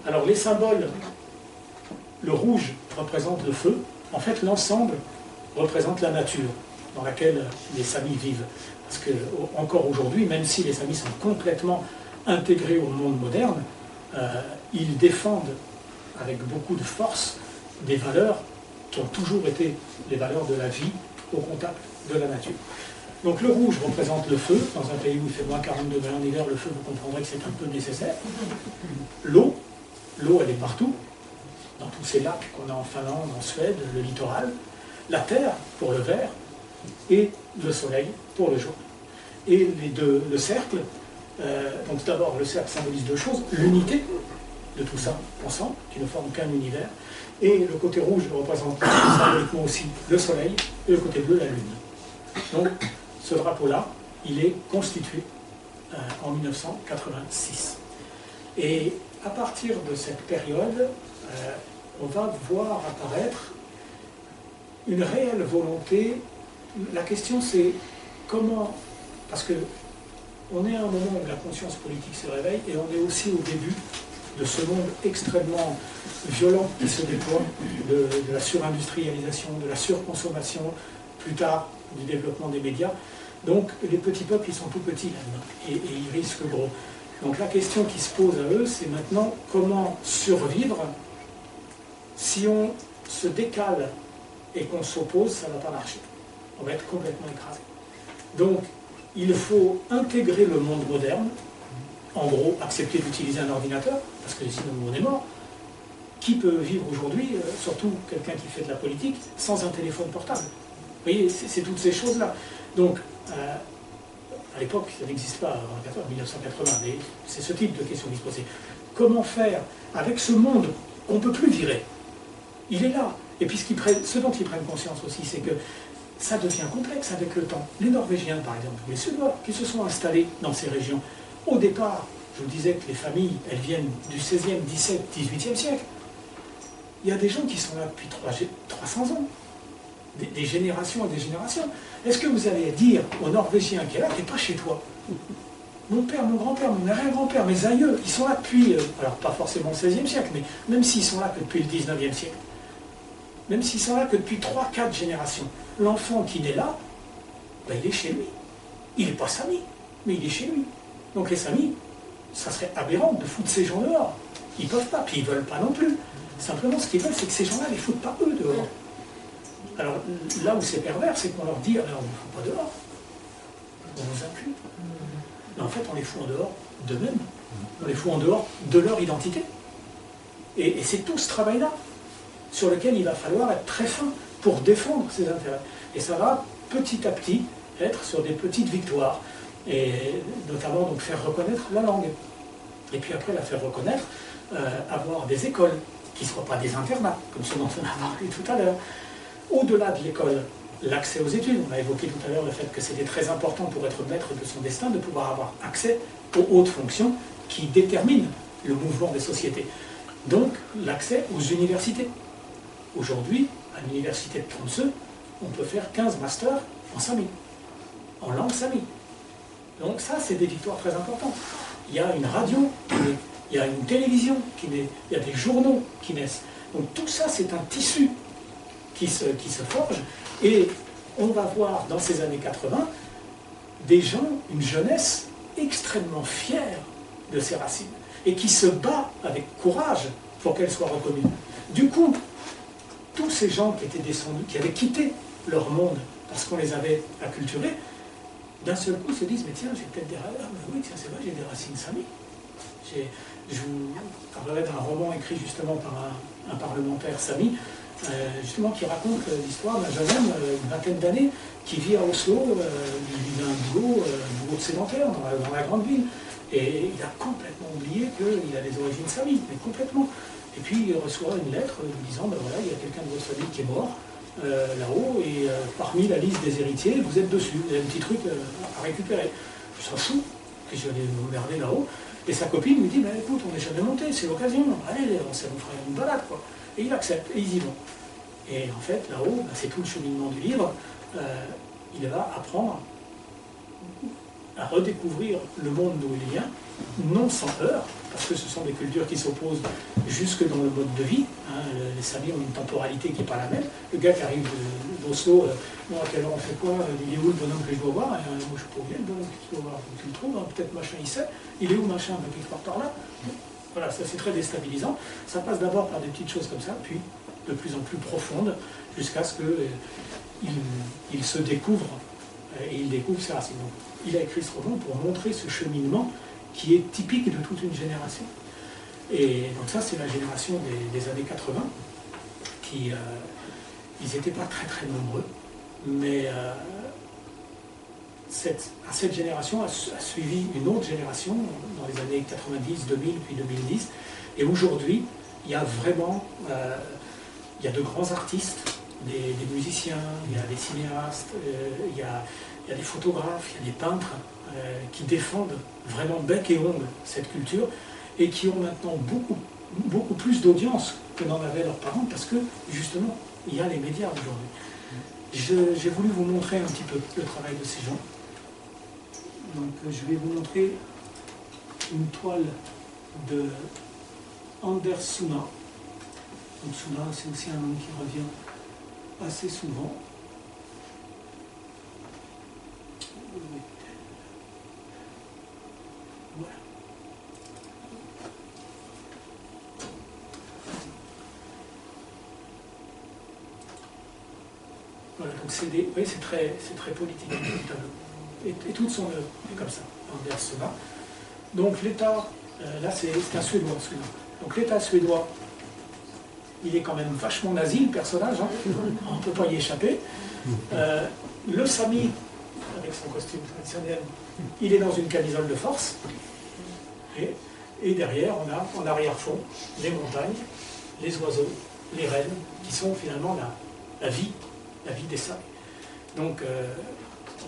Alors, les symboles, le rouge représente le feu. En fait, l'ensemble représente la nature dans laquelle les Samis vivent. Parce que, encore aujourd'hui, même si les Samis sont complètement intégrés au monde moderne, ils défendent avec beaucoup de force des valeurs qui ont toujours été les valeurs de la vie au contact de la nature. Donc le rouge représente le feu. Dans un pays où il fait moins 40 degrés en hiver, le feu, vous comprendrez que c'est un peu nécessaire. L'eau, elle est partout, dans tous ces lacs qu'on a en Finlande, en Suède, le littoral. La terre pour le vert et le soleil pour le jaune. Et le cercle, donc d'abord le cercle symbolise deux choses, l'unité de tout ça ensemble, qui ne forme qu'un univers, et le côté rouge représente symboliquement aussi le soleil, et le côté bleu la lune. Donc ce drapeau-là, il est constitué en 1986. Et à partir de cette période, on va voir apparaître une réelle volonté. La question c'est comment, parce que on est à un moment où la conscience politique se réveille et on est aussi au début de ce monde extrêmement violent qui se déploie, de la surindustrialisation, de la surconsommation, plus tard du développement des médias. Donc les petits peuples, ils sont tout petits là-dedans et ils risquent gros. Donc la question qui se pose à eux, c'est maintenant comment survivre. Si on se décale et qu'on s'oppose, ça ne va pas marcher. On va être complètement écrasé. Donc il faut intégrer le monde moderne, en gros, accepter d'utiliser un ordinateur, parce que sinon on est mort. Qui peut vivre aujourd'hui, surtout quelqu'un qui fait de la politique, sans un téléphone portable? Vous voyez, c'est toutes ces choses-là. Donc, à l'époque, ça n'existe pas en 1980, mais c'est ce type de question qui se posait. Comment faire avec ce monde qu'on ne peut plus virer? Il est là. Et puis ce dont ils prennent conscience aussi, c'est que ça devient complexe avec le temps. Les Norvégiens, par exemple, ou les Suédois, qui se sont installés dans ces régions, au départ, je vous disais que les familles, elles viennent du 16e, 17e, 18e siècle. Il y a des gens qui sont là depuis 300 ans, des générations et des générations. Est-ce que vous allez dire aux Norvégiens qui est là, qui n'est pas chez toi? Mon père, mon grand-père, mon arrière-grand-père, mes aïeux, ils sont là depuis, alors pas forcément le 16e siècle, mais même s'ils sont là que depuis le 19e siècle, même s'ils sont là que depuis 3-4 générations, l'enfant qui naît là, ben, il est chez lui. Il n'est pas Sami, mais il est chez lui. Donc les Samis, ça serait aberrant de foutre ces gens dehors. Ils ne peuvent pas, puis ils ne veulent pas non plus. Simplement, ce qu'ils veulent, c'est que ces gens-là ne les foutent pas eux dehors. Alors là où c'est pervers, c'est qu'on leur dit, alors on ne fout pas dehors, on vous inclut. Mais en fait, on les fout en dehors d'eux-mêmes. On les fout en dehors de leur identité. Et c'est tout ce travail-là sur lequel il va falloir être très fin pour défendre ses intérêts. Et ça va petit à petit être sur des petites victoires, et notamment donc faire reconnaître la langue. Et puis après la faire reconnaître, avoir des écoles qui ne soient pas des internats, comme ce dont on a parlé tout à l'heure. Au-delà de l'école, l'accès aux études. On a évoqué tout à l'heure le fait que c'était très important pour être maître de son destin de pouvoir avoir accès aux hautes fonctions qui déterminent le mouvement des sociétés. Donc l'accès aux universités. Aujourd'hui, à l'université de Tromsø, on peut faire 15 masters en sami, en langue sami. Donc ça, c'est des victoires très importantes. Il y a une radio qui naît, il y a une télévision qui naît, il y a des journaux qui naissent. Donc tout ça, c'est un tissu qui se forge, et on va voir dans ces années 80 des gens, une jeunesse extrêmement fière de ses racines, et qui se bat avec courage pour qu'elles soient reconnues. Du coup, tous ces gens qui étaient descendus, qui avaient quitté leur monde parce qu'on les avait acculturés, d'un seul coup se disent, mais tiens, j'ai peut-être des racines, oui, tiens, c'est vrai, j'ai des racines sami. Je vous parlerai d'un roman écrit justement par un parlementaire sami, justement qui raconte l'histoire d'un jeune homme, une vingtaine d'années, qui vit à Oslo, il a un boulot de sédentaire dans la grande ville, et il a complètement oublié qu'il a des origines sami, mais complètement. Et puis il reçoit une lettre lui disant, ben voilà, il y a quelqu'un de votre famille qui est mort, là-haut, et parmi la liste des héritiers, vous êtes dessus, vous avez un petit truc à récupérer. Je s'en fout, puis je vais aller m'emmerder là-haut. Et sa copine lui dit, mais écoute, on n'est jamais monté, c'est l'occasion, allez, on s'est fait une balade, quoi. Et il accepte, et ils y vont. Et en fait, là-haut, c'est tout le cheminement du livre, il va apprendre à redécouvrir le monde d'où il vient, non sans peur, parce que ce sont des cultures qui s'opposent jusque dans le mode de vie. Hein. Les Samis ont une temporalité qui n'est pas la même. Le gars qui arrive d'Oslo, bon, à quelle heure on fait quoi? Il est où le bonhomme que je dois voir? Moi je suis pas oublié, le bonhomme que tu dois voir, tu le trouves, hein, peut-être machin il sait. Il est où machin? Quelque part par là. Voilà, ça c'est très déstabilisant. Ça passe d'abord par des petites choses comme ça, puis de plus en plus profondes, jusqu'à ce qu'il se découvre, et il découvre ses racines. Donc, il a écrit ce roman pour montrer ce cheminement qui est typique de toute une génération. Et donc ça, c'est la génération des années 80, qui, ils n'étaient pas très très nombreux, mais à cette génération a suivi une autre génération dans les années 90, 2000, puis 2010, et aujourd'hui, il y a vraiment, il y a de grands artistes, des musiciens, il y a des cinéastes, il y a des photographes, il y a des peintres qui défendent vraiment bec et ongle cette culture et qui ont maintenant beaucoup plus d'audience que n'en avaient leurs parents parce que justement il y a les médias aujourd'hui. J'ai voulu vous montrer un petit peu le travail de ces gens. Donc je vais vous montrer une toile de Anders Suna. Donc Suna, c'est aussi un nom qui revient assez souvent. Voilà. Voilà, donc c'est très politique. Et toutes sont comme ça, Anders Suna. Donc l'État, là c'est un Suédois. Donc l'État suédois, il est quand même vachement nazi, le personnage, hein. On ne peut pas y échapper. Le Sami, avec son costume traditionnel, il est dans une camisole de force. Et derrière, on a en arrière-fond les montagnes, les oiseaux, les rennes, qui sont finalement la vie des Samis. Donc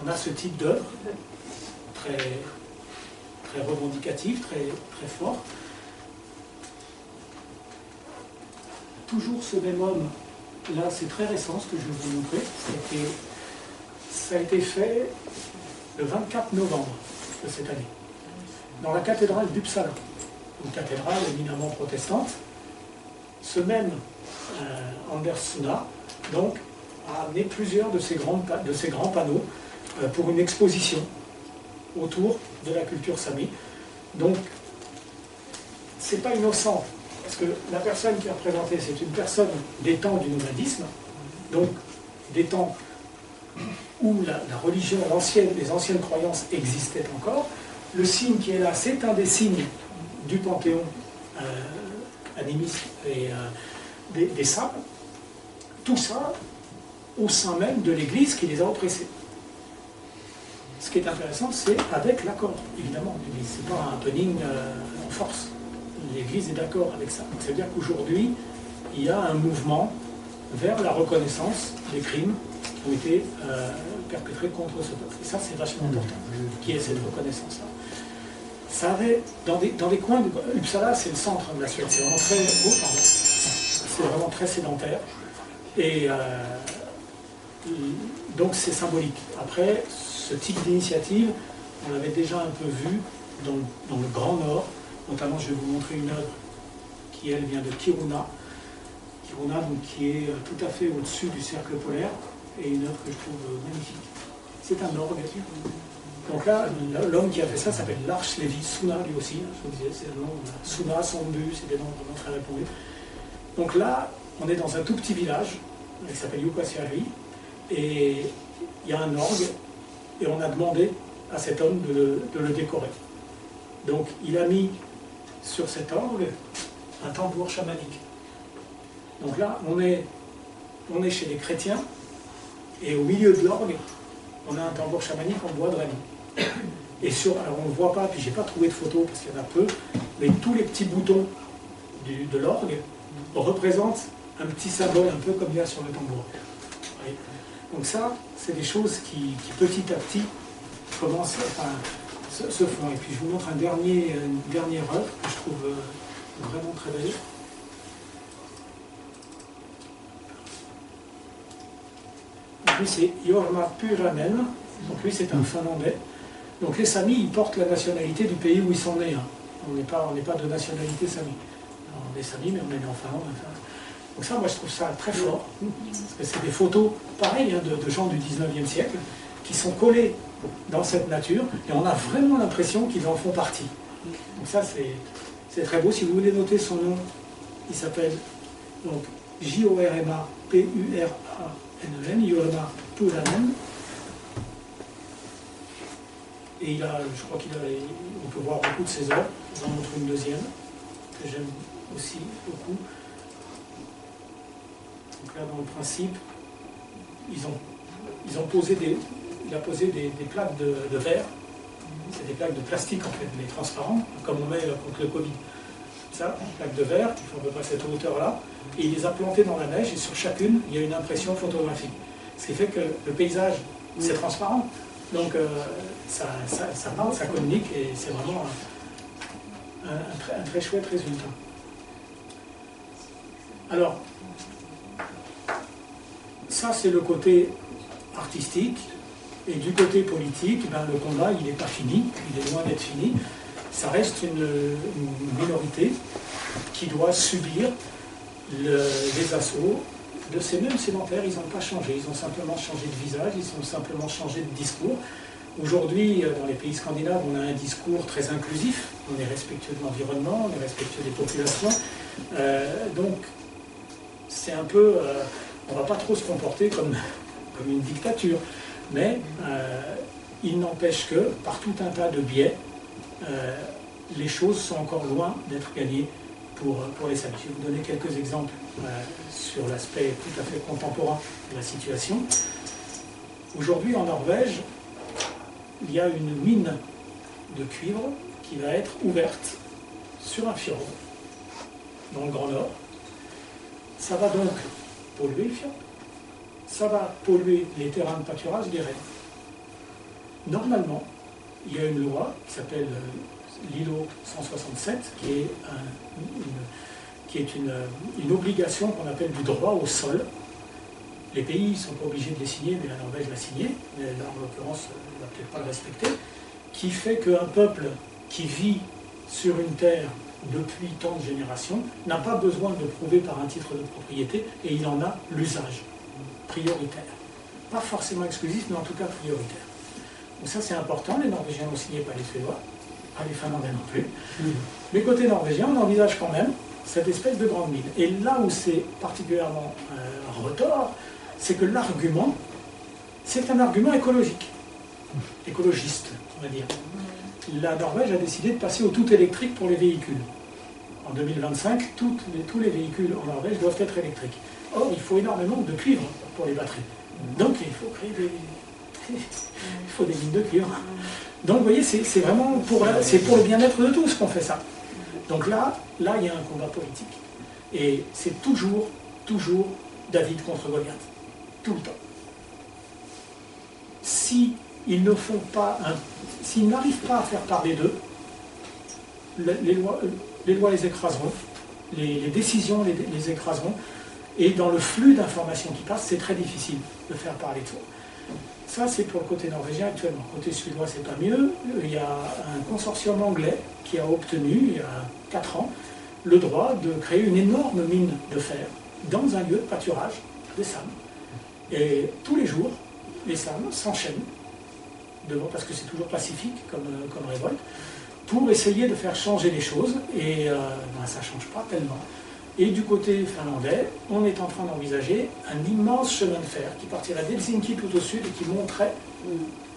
on a ce type d'œuvre très, très revendicatif, très, très fort. Toujours ce même homme, là c'est très récent ce que je vais vous montrer, ça a été fait le 24 novembre de cette année, dans la cathédrale d'Uppsala, une cathédrale éminemment protestante. Ce même Anders Suna donc, a amené plusieurs de ces grands panneaux pour une exposition autour de la culture sami. Donc, c'est pas innocent. Parce que la personne qui est représentée, c'est une personne des temps du nomadisme, donc des temps où la religion, les anciennes croyances existaient encore. Le signe qui est là, c'est un des signes du panthéon animiste et des Sames. Tout ça au sein même de l'Église qui les a oppressés. Ce qui est intéressant, c'est avec l'accord, évidemment, de l'Église. Ce n'est pas un happening en force. L'Église est d'accord avec ça. C'est-à-dire qu'aujourd'hui, il y a un mouvement vers la reconnaissance des crimes qui ont été perpétrés contre ce peuple. Et ça, c'est vachement important, qu'il y ait cette reconnaissance-là. Ça avait, dans des coins, Uppsala, c'est le centre de la Suède. C'est vraiment très beau, pardon. C'est vraiment très sédentaire. Et donc, c'est symbolique. Après, ce type d'initiative, on l'avait déjà un peu vu dans le Grand Nord. Notamment, je vais vous montrer une œuvre qui, elle, vient de Kiruna. Kiruna, donc, qui est tout à fait au-dessus du cercle polaire, et une œuvre que je trouve magnifique. C'est un orgue. Donc là, l'homme qui a fait ça s'appelle Lars Levi Suna, lui aussi. Je vous disais, c'est le nom. Suna, Sonbu, c'est des noms vraiment très répandus. Donc là, on est dans un tout petit village, qui s'appelle Jukkasjärvi, et il y a un orgue, et on a demandé à cet homme de le décorer. Donc, il a mis sur cet orgue un tambour chamanique. Donc là, on est chez les chrétiens, et au milieu de l'orgue, on a un tambour chamanique en bois de renne. Et alors on ne le voit pas, puis j'ai pas trouvé de photo parce qu'il y en a peu, mais tous les petits boutons de l'orgue représentent un petit symbole, un peu comme il y a sur le tambour. voyez. Donc ça, c'est des choses qui petit à petit commencent, enfin, se font. Et puis je vous montre une dernière œuvre que je trouve vraiment très belle. Donc lui, c'est Jorma Puranen. Donc lui, c'est un Finlandais. Donc les Samis, ils portent la nationalité du pays où ils sont nés. Hein. On n'est pas de nationalité Sami. Alors, on est Sami, mais on est né en Finlande. Enfin. Donc ça, moi, je trouve ça très fort. Parce que c'est des photos, pareilles, hein, de gens du 19e siècle, qui sont collés dans cette nature, et on a vraiment l'impression qu'ils en font partie. Donc ça, c'est très beau. Si vous voulez noter son nom, il s'appelle donc Jorma Puranen, Jorma Puranen. Et il a, je crois on peut voir beaucoup de ses œuvres. J'en montre une deuxième, que j'aime aussi beaucoup. Donc là, dans le principe, il a posé des plaques de verre. C'est des plaques de plastique, en fait, mais transparents, comme on met contre le Covid. Ça, une plaque de verre, qui font à peu près cette hauteur-là. Et il les a plantées dans la neige, et sur chacune, il y a une impression photographique. Ce qui fait que le paysage, c'est transparent. Donc ça parle, ça communique, et c'est vraiment un très chouette résultat. Alors, ça c'est le côté artistique, et du côté politique, ben, le combat il n'est pas fini, il est loin d'être fini. Ça reste une minorité qui doit subir les assauts de ces mêmes sédentaires. Ils n'ont pas changé, ils ont simplement changé de visage, ils ont simplement changé de discours. Aujourd'hui, dans les pays scandinaves, on a un discours très inclusif, on est respectueux de l'environnement, on est respectueux des populations, donc c'est un peu, on ne va pas trop se comporter comme une dictature, mais il n'empêche que, par tout un tas de biais, les choses sont encore loin d'être gagnées pour les Samis. Je vais vous donner quelques exemples sur l'aspect tout à fait contemporain de la situation. Aujourd'hui, en Norvège, il y a une mine de cuivre qui va être ouverte sur un fjord dans le Grand Nord. Ça va donc polluer le fjord, ça va polluer les terrains de pâturage des rennes. Normalement, il y a une loi qui s'appelle l'ILO 167, qui est une obligation qu'on appelle du droit au sol. Les pays ne sont pas obligés de les signer, mais la Norvège l'a signé, mais là, en l'occurrence, ne va peut-être pas le respecter, qui fait qu'un peuple qui vit sur une terre depuis tant de générations n'a pas besoin de prouver par un titre de propriété, et il en a l'usage prioritaire. Pas forcément exclusif, mais en tout cas prioritaire. Donc ça c'est important, les Norvégiens l'ont signé, pas les Suédois, pas les Finlandais non plus. Mais côté norvégien, on envisage quand même cette espèce de grande mine. Et là où c'est particulièrement retors, c'est que l'argument, c'est un argument écologique, écologiste, on va dire. La Norvège a décidé de passer au tout électrique pour les véhicules. En 2025, tous les véhicules en Norvège doivent être électriques. Or, il faut énormément de cuivre pour les batteries. Donc, il faut créer des mines de cuivre. Donc, vous voyez, c'est vraiment pour le bien-être de tous qu'on fait ça. Donc là, il y a un combat politique. Et c'est toujours David contre Goliath. Tout le temps. S'ils n'arrivent pas à faire parler d'eux, les lois les écraseront, les décisions les écraseront, et dans le flux d'informations qui passent, c'est très difficile de faire parler de soi. Ça, c'est pour le côté norvégien actuellement. Côté suédois, c'est pas mieux. Il y a un consortium anglais qui a obtenu, il y a 4 ans, le droit de créer une énorme mine de fer dans un lieu de pâturage des Sames. Et tous les jours, les Sames s'enchaînent devant, parce que c'est toujours pacifique comme révolte, pour essayer de faire changer les choses, et ça ne change pas tellement. Et du côté finlandais, on est en train d'envisager un immense chemin de fer qui partirait d'Helsinki tout au sud et qui monterait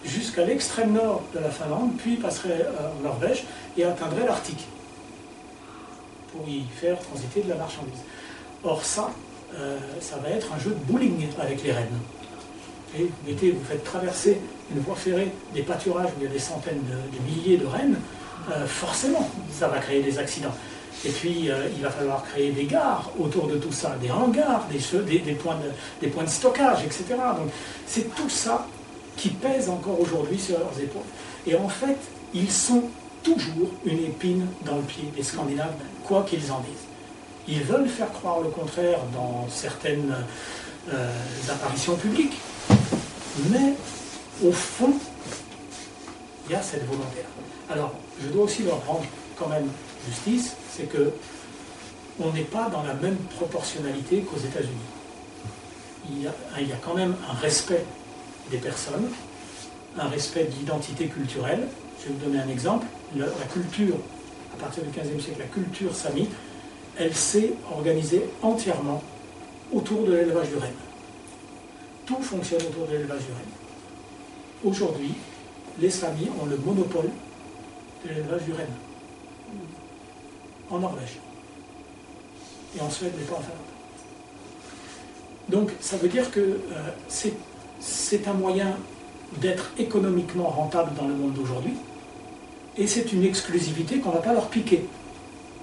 jusqu'à l'extrême nord de la Finlande, puis passerait en Norvège et atteindrait l'Arctique pour y faire transiter de la marchandise. Or ça va être un jeu de bowling avec les rennes. Et vous faites traverser une voie ferrée des pâturages où il y a des centaines de milliers de rennes, forcément, ça va créer des accidents. Et puis, il va falloir créer des gares autour de tout ça, des hangars, des points de stockage, etc. Donc, c'est tout ça qui pèse encore aujourd'hui sur leurs épaules. Et en fait, ils sont toujours une épine dans le pied des Scandinaves, quoi qu'ils en disent. Ils veulent faire croire le contraire dans certaines apparitions publiques, mais au fond, il y a cette volonté-là. Alors, je dois aussi leur rendre quand même justice, c'est que on n'est pas dans la même proportionnalité qu'aux États-Unis. Il y a quand même un respect des personnes, un respect de l'identité culturelle. Je vais vous donner un exemple. La culture, à partir du XVe siècle, la culture sami, elle s'est organisée entièrement autour de l'élevage du renne. Tout fonctionne autour de l'élevage du renne. Aujourd'hui, les Samis ont le monopole de l'élevage du renne. En Norvège. Et en Suède, mais pas en Finlande. Donc, ça veut dire que c'est un moyen d'être économiquement rentable dans le monde d'aujourd'hui, et c'est une exclusivité qu'on ne va pas leur piquer.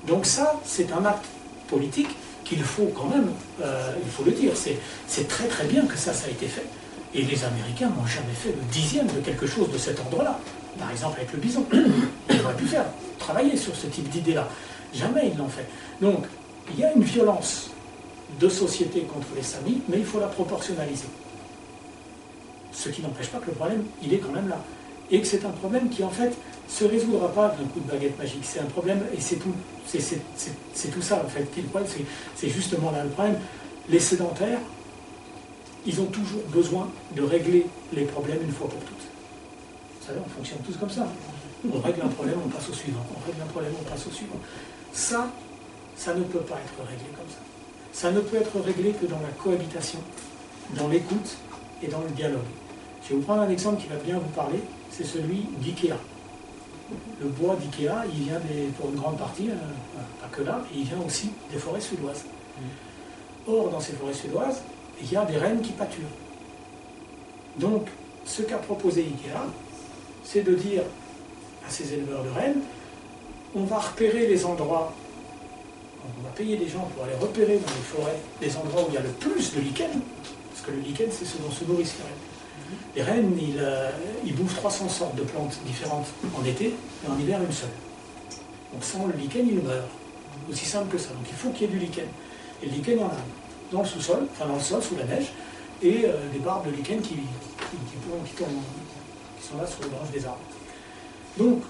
Donc ça, c'est un acte politique qu'il faut quand même, il faut le dire, c'est très très bien que ça a été fait. Et les Américains n'ont jamais fait le dixième de quelque chose de cet ordre-là. Par exemple avec le bison. Ils auraient pu travailler sur ce type d'idée-là. Jamais ils l'ont fait. Donc, il y a une violence de société contre les Samis, mais il faut la proportionnaliser. Ce qui n'empêche pas que le problème, il est quand même là. Et que c'est un problème qui, en fait, se résoudra pas d'un coup de baguette magique. C'est un problème, et c'est tout. C'est tout ça, en fait, qui est le problème. C'est justement là le problème. Les sédentaires, ils ont toujours besoin de régler les problèmes une fois pour toutes. Vous savez, on fonctionne tous comme ça. On règle un problème, on passe au suivant. On règle un problème, on passe au suivant. Ça ne peut pas être réglé comme ça. Ça ne peut être réglé que dans la cohabitation, dans l'écoute et dans le dialogue. Je vais vous prendre un exemple qui va bien vous parler, c'est celui d'IKEA. Le bois d'IKEA, il vient pour une grande partie, pas que là, et il vient aussi des forêts suédoises. Or, dans ces forêts suédoises, il y a des rennes qui pâturent. Donc, ce qu'a proposé IKEA, c'est de dire à ces éleveurs de rennes, on va repérer les endroits, on va payer des gens pour aller repérer dans les forêts les endroits où il y a le plus de lichen, parce que le lichen, c'est ce dont se nourrissent les rennes. Les rennes, ils bouffent 300 sortes de plantes différentes en été, et en hiver, une seule. Donc sans le lichen, ils meurent. Aussi simple que ça. Donc il faut qu'il y ait du lichen. Et le lichen, il y en a dans le sous-sol, enfin dans le sol, sous la neige, et des barbes de lichen qui sont là sur les branches des arbres. Donc,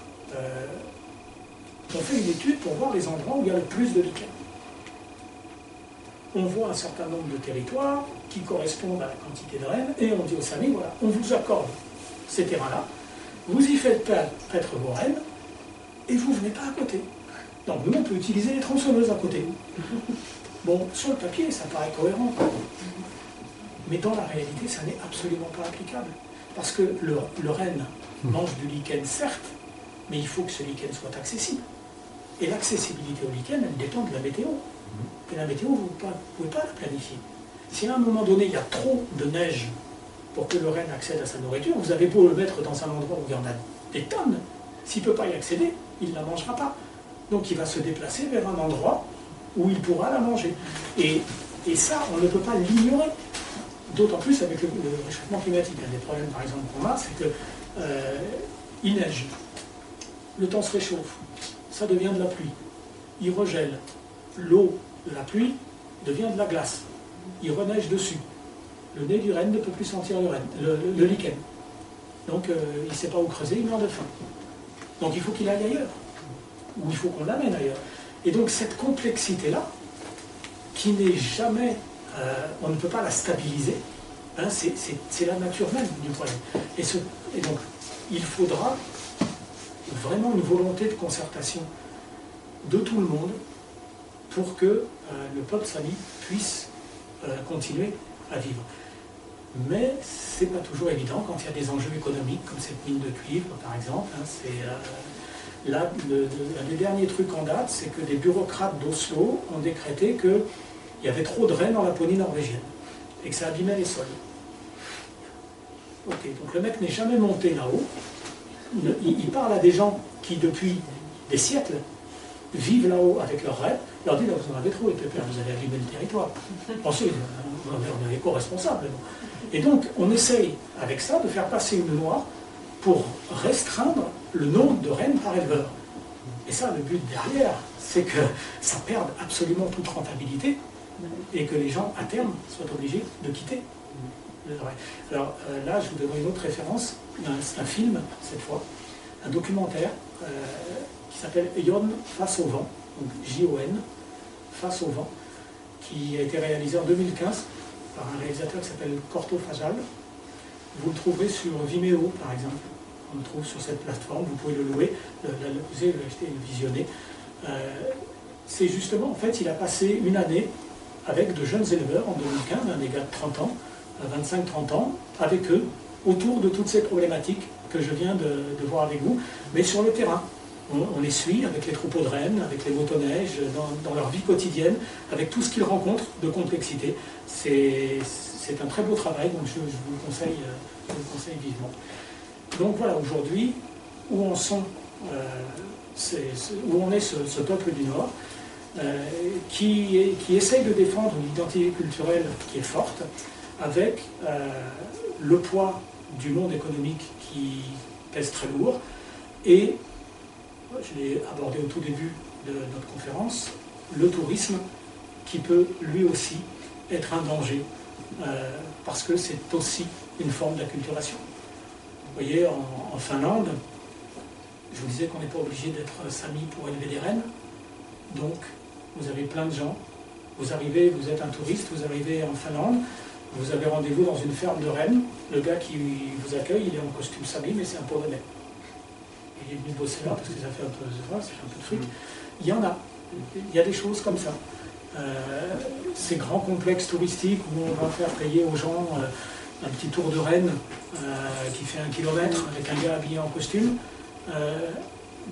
on fait une étude pour voir les endroits où il y a le plus de lichen. On voit un certain nombre de territoires qui correspondent à la quantité de rennes, et on dit aux Samis, voilà, on vous accorde ces terrains-là, vous y faites paître vos rennes, et vous ne venez pas à côté. Donc nous, on peut utiliser les tronçonneuses à côté. Bon, sur le papier, ça paraît cohérent. Mais dans la réalité, ça n'est absolument pas applicable. Parce que le renne mange du lichen, certes, mais il faut que ce lichen soit accessible. Et l'accessibilité au lichen, elle dépend de la météo. Et la météo, vous ne pouvez pas la planifier. Si à un moment donné, il y a trop de neige pour que le renne accède à sa nourriture, vous avez beau le mettre dans un endroit où il y en a des tonnes, s'il ne peut pas y accéder, il ne la mangera pas. Donc il va se déplacer vers un endroit où il pourra la manger. Et ça, on ne peut pas l'ignorer. D'autant plus avec le réchauffement climatique. Un des problèmes, par exemple, qu'on a, c'est qu'il neige. Le temps se réchauffe. Ça devient de la pluie. Il regèle. L'eau de la pluie devient de la glace. Il reneige dessus. Le nez du renne ne peut plus sentir le lichen. Donc il ne sait pas où creuser, il meurt de faim. Donc il faut qu'il aille ailleurs. Ou il faut qu'on l'amène ailleurs. Et donc cette complexité-là, qui n'est jamais... on ne peut pas la stabiliser, hein, c'est la nature même du problème. Et donc il faudra vraiment une volonté de concertation de tout le monde pour que le peuple sami puisse continuer à vivre. Mais c'est pas toujours évident quand il y a des enjeux économiques comme cette mine de cuivre par exemple. Hein, là, un des derniers trucs en date, c'est que des bureaucrates d'Oslo ont décrété qu'il y avait trop de rennes dans la Laponie norvégienne et que ça abîmait les sols. Ok, donc le mec n'est jamais monté là-haut. Il parle à des gens qui, depuis des siècles, vivent là-haut avec leurs rêves, leur disent vous en avez trop, les pépères, vous allez abîmer le territoire. Ensuite, on est co-responsables. Et donc, on essaye avec ça de faire passer une loi pour restreindre le nombre de rennes par éleveur. Et ça, le but derrière, c'est que ça perde absolument toute rentabilité et que les gens, à terme, soient obligés de quitter. Alors là, je vous donnerai une autre référence, c'est un film, cette fois, un documentaire qui s'appelle Jon face au vent, donc J-O-N, face au vent, qui a été réalisé en 2015 par un réalisateur qui s'appelle Corto Fajal. Vous le trouverez sur Vimeo, par exemple. On le trouve sur cette plateforme, vous pouvez le louer, l'acheter et le visionner. C'est justement, en fait, il a passé une année avec de jeunes éleveurs en 2015, des gars de 30 ans, 25-30 ans, avec eux, autour de toutes ces problématiques que je viens de voir avec vous, mais sur le terrain. On les suit avec les troupeaux de rennes, avec les motoneiges, dans leur vie quotidienne, avec tout ce qu'ils rencontrent de complexité. C'est un très beau travail, donc je vous le conseille vivement. Donc voilà, aujourd'hui, où on est ce peuple du Nord, qui essaye de défendre une identité culturelle qui est forte, avec le poids du monde économique qui pèse très lourd, et je l'ai abordé au tout début de notre conférence, le tourisme qui peut lui aussi être un danger, parce que c'est aussi une forme d'acculturation. Vous voyez, en Finlande, je vous disais qu'on n'est pas obligé d'être sami pour élever des rennes, donc vous avez plein de gens, vous arrivez, vous êtes un touriste, vous arrivez en Finlande, vous avez rendez-vous dans une ferme de rennes, le gars qui vous accueille, il est en costume sami, mais c'est un Polonais. Il est venu bosser là parce que ça fait un peu de fric. Il y en a. Il y a des choses comme ça. Ces grands complexes touristiques où on va faire payer aux gens un petit tour de rennes qui fait 1 kilomètre avec un gars habillé en costume.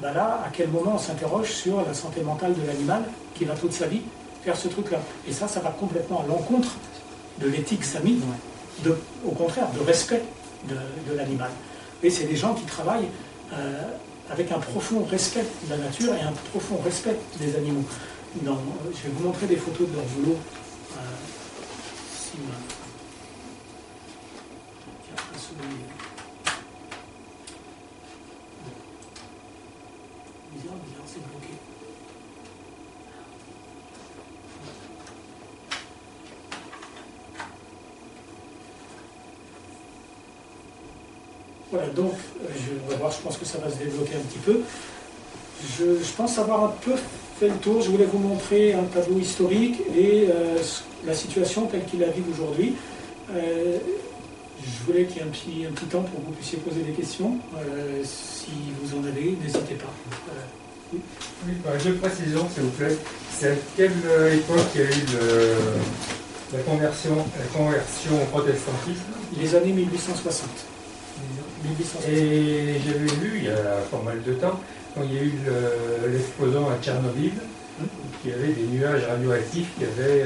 Là, à quel moment on s'interroge sur la santé mentale de l'animal qui va toute sa vie faire ce truc-là. Et ça va complètement à l'encontre de l'éthique sami, au contraire, de respect de l'animal. Et c'est des gens qui travaillent avec un profond respect de la nature et un profond respect des animaux. Je vais vous montrer des photos de leur boulot. Bizarre, c'est bloqué. Voilà, donc, on va voir, je pense que ça va se débloquer un petit peu. Je pense avoir un peu fait le tour. Je voulais vous montrer un tableau historique et la situation telle qu'il la vit aujourd'hui. Je voulais qu'il y ait un petit temps pour que vous puissiez poser des questions. Si vous en avez, n'hésitez pas. Oui, deux précisions, s'il vous plaît. C'est à quelle époque il y a eu la conversion au protestantisme? Les années 1860. Et j'avais lu, il y a pas mal de temps, quand il y a eu l'explosion à Tchernobyl, qu'il y avait des nuages radioactifs qui avaient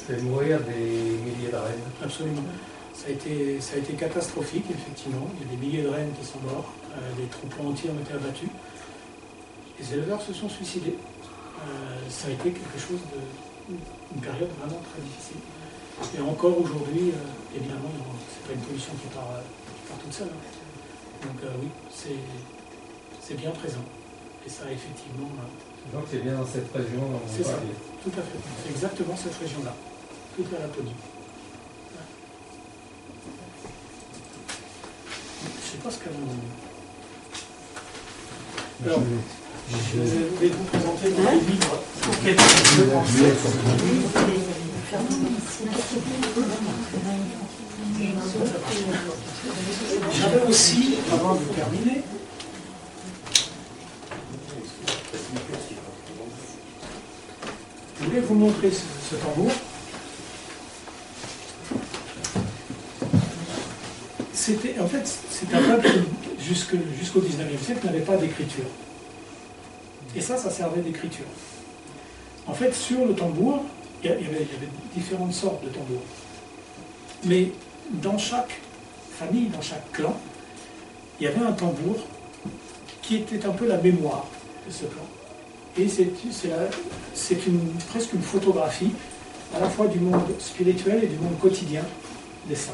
fait mourir des milliers de rennes. Absolument. Ça a été catastrophique, effectivement. Il y a des milliers de rennes qui sont morts, des troupeaux entiers ont été abattus. Les éleveurs se sont suicidés. Ça a été quelque chose une période vraiment très difficile. Et encore aujourd'hui, évidemment, c'est pas une pollution qui part toute seule. Donc oui, c'est bien présent. Et ça, effectivement... Donc c'est bien dans cette région dont c'est ça, tout à fait. C'est exactement cette région-là, toute la Laponie. Je ne sais pas ce qu'elle nous... Alors, je vais vous présenter les livres auxquels je pensais. J'avais aussi, avant de terminer, je voulais vous montrer ce tambour. En fait, c'est un peuple qui, jusqu'au 19e siècle, n'avait pas d'écriture. Et ça servait d'écriture. En fait, sur le tambour, il y avait différentes sortes de tambours. Mais dans chaque famille, dans chaque clan, il y avait un tambour qui était un peu la mémoire de ce clan. Et presque une photographie à la fois du monde spirituel et du monde quotidien des saints.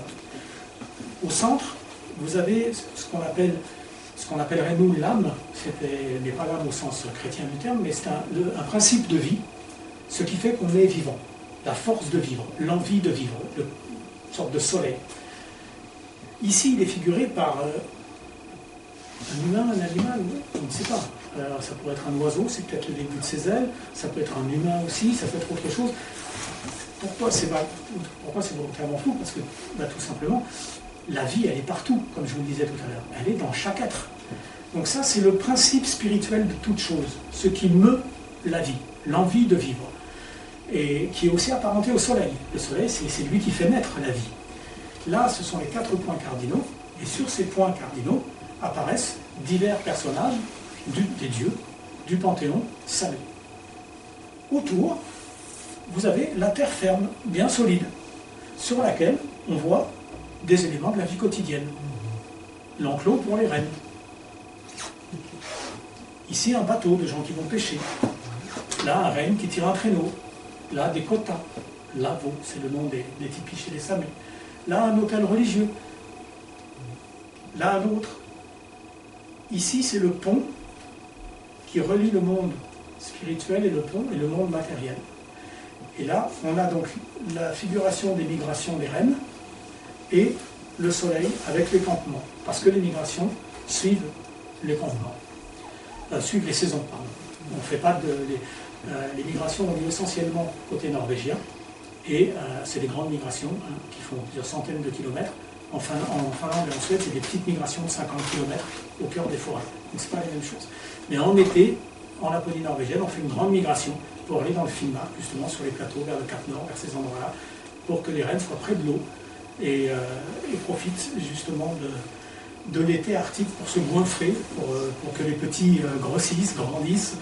Au centre, vous avez ce qu'on appellerait nous l'âme, n'est pas l'âme au sens chrétien du terme, mais c'est un principe de vie, ce qui fait qu'on est vivant, la force de vivre, l'envie de vivre, une sorte de soleil. Ici, il est figuré par un humain, un animal, on ne sait pas. Alors, ça pourrait être un oiseau, c'est peut-être le début de ses ailes, ça peut être un humain aussi, ça peut être autre chose. Pourquoi c'est volontairement flou? Parce que tout simplement, la vie, elle est partout, comme je vous le disais tout à l'heure. Elle est dans chaque être. Donc ça, c'est le principe spirituel de toute chose, ce qui meut la vie, l'envie de vivre, et qui est aussi apparenté au soleil. Le soleil, c'est lui qui fait naître la vie. Là, ce sont les 4 points cardinaux, et sur ces points cardinaux apparaissent divers personnages des dieux, du panthéon sacré. Autour, vous avez la terre ferme, bien solide, sur laquelle on voit des éléments de la vie quotidienne. L'enclos pour les rennes. Ici, un bateau de gens qui vont pêcher. Là, un renne qui tire un traîneau. Là, des quotas. Lavo, c'est le nom des tipis chez les Samés. Là, un hôtel religieux. Là, un autre. Ici, c'est le pont qui relie le monde spirituel et le monde matériel. Et là, on a donc la figuration des migrations des rennes et le soleil avec les campements. Parce que les migrations suivent les campements. Suivent les saisons, pardon. On ne fait pas les migrations ont lieu essentiellement côté norvégien. Et c'est des grandes migrations qui font plusieurs centaines de kilomètres. En Finlande et en Suède, c'est des petites migrations de 50 km au cœur des forêts. Donc ce n'est pas les mêmes choses. Mais en été, en Laponie norvégienne, on fait une grande migration pour aller dans le Finnmark, justement sur les plateaux, vers le Cap Nord, vers ces endroits-là, pour que les rennes soient près de l'eau et profitent justement de l'été arctique pour se goinfrer, pour que les petits grossissent, grandissent,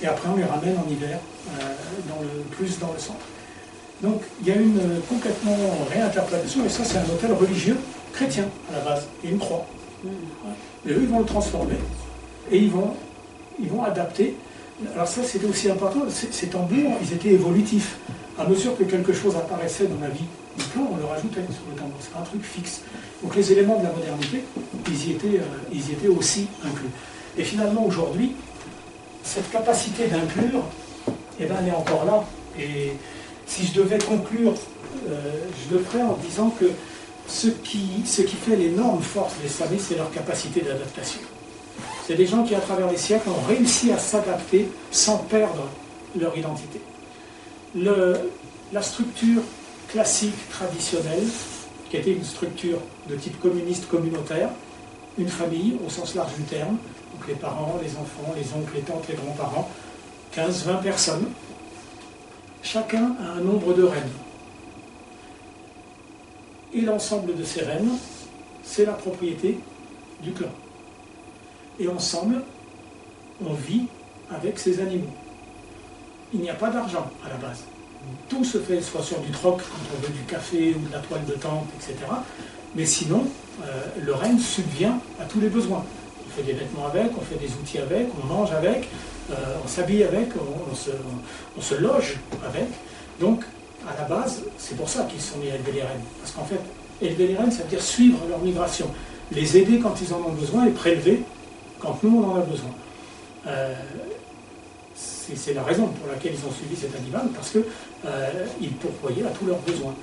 et après on les ramène en hiver, plus dans le centre. Donc il y a une complètement réinterprétation, et ça c'est un hôtel religieux chrétien à la base, et une croix. Et eux ils vont le transformer, et ils vont adapter. Alors ça c'était aussi important, ces tambours, ils étaient évolutifs. À mesure que quelque chose apparaissait dans la vie du plan, on le rajoutait sur le tambour, c'est pas un truc fixe. Donc les éléments de la modernité, ils y étaient aussi inclus. Et finalement aujourd'hui, cette capacité d'inclure, eh ben, elle est encore là. Et si je devais conclure, je le ferais en disant que ce qui fait l'énorme force des Samés, c'est leur capacité d'adaptation. C'est des gens qui, à travers les siècles, ont réussi à s'adapter sans perdre leur identité. La structure classique, traditionnelle, qui était une structure de type communiste communautaire, une famille au sens large du terme, donc les parents, les enfants, les oncles, les tantes, les grands-parents, 15-20 personnes, chacun a un nombre de reines. Et l'ensemble de ces reines, c'est la propriété du clan. Et ensemble, on vit avec ces animaux. Il n'y a pas d'argent à la base. Tout se fait soit sur du troc, quand on veut du café ou de la toile de tente, etc. Mais sinon, le renne subvient à tous les besoins. On fait des vêtements avec, on fait des outils avec, on mange avec, on s'habille avec, on se loge avec. Donc, à la base, c'est pour ça qu'ils sont mis à élever les rennes. Parce qu'en fait, élever les rennes, ça veut dire suivre leur migration. Les aider quand ils en ont besoin et prélever quand nous, on en a besoin. C'est la raison pour laquelle ils ont suivi cet animal, parce qu'ils pourvoyaient à tous leurs besoins.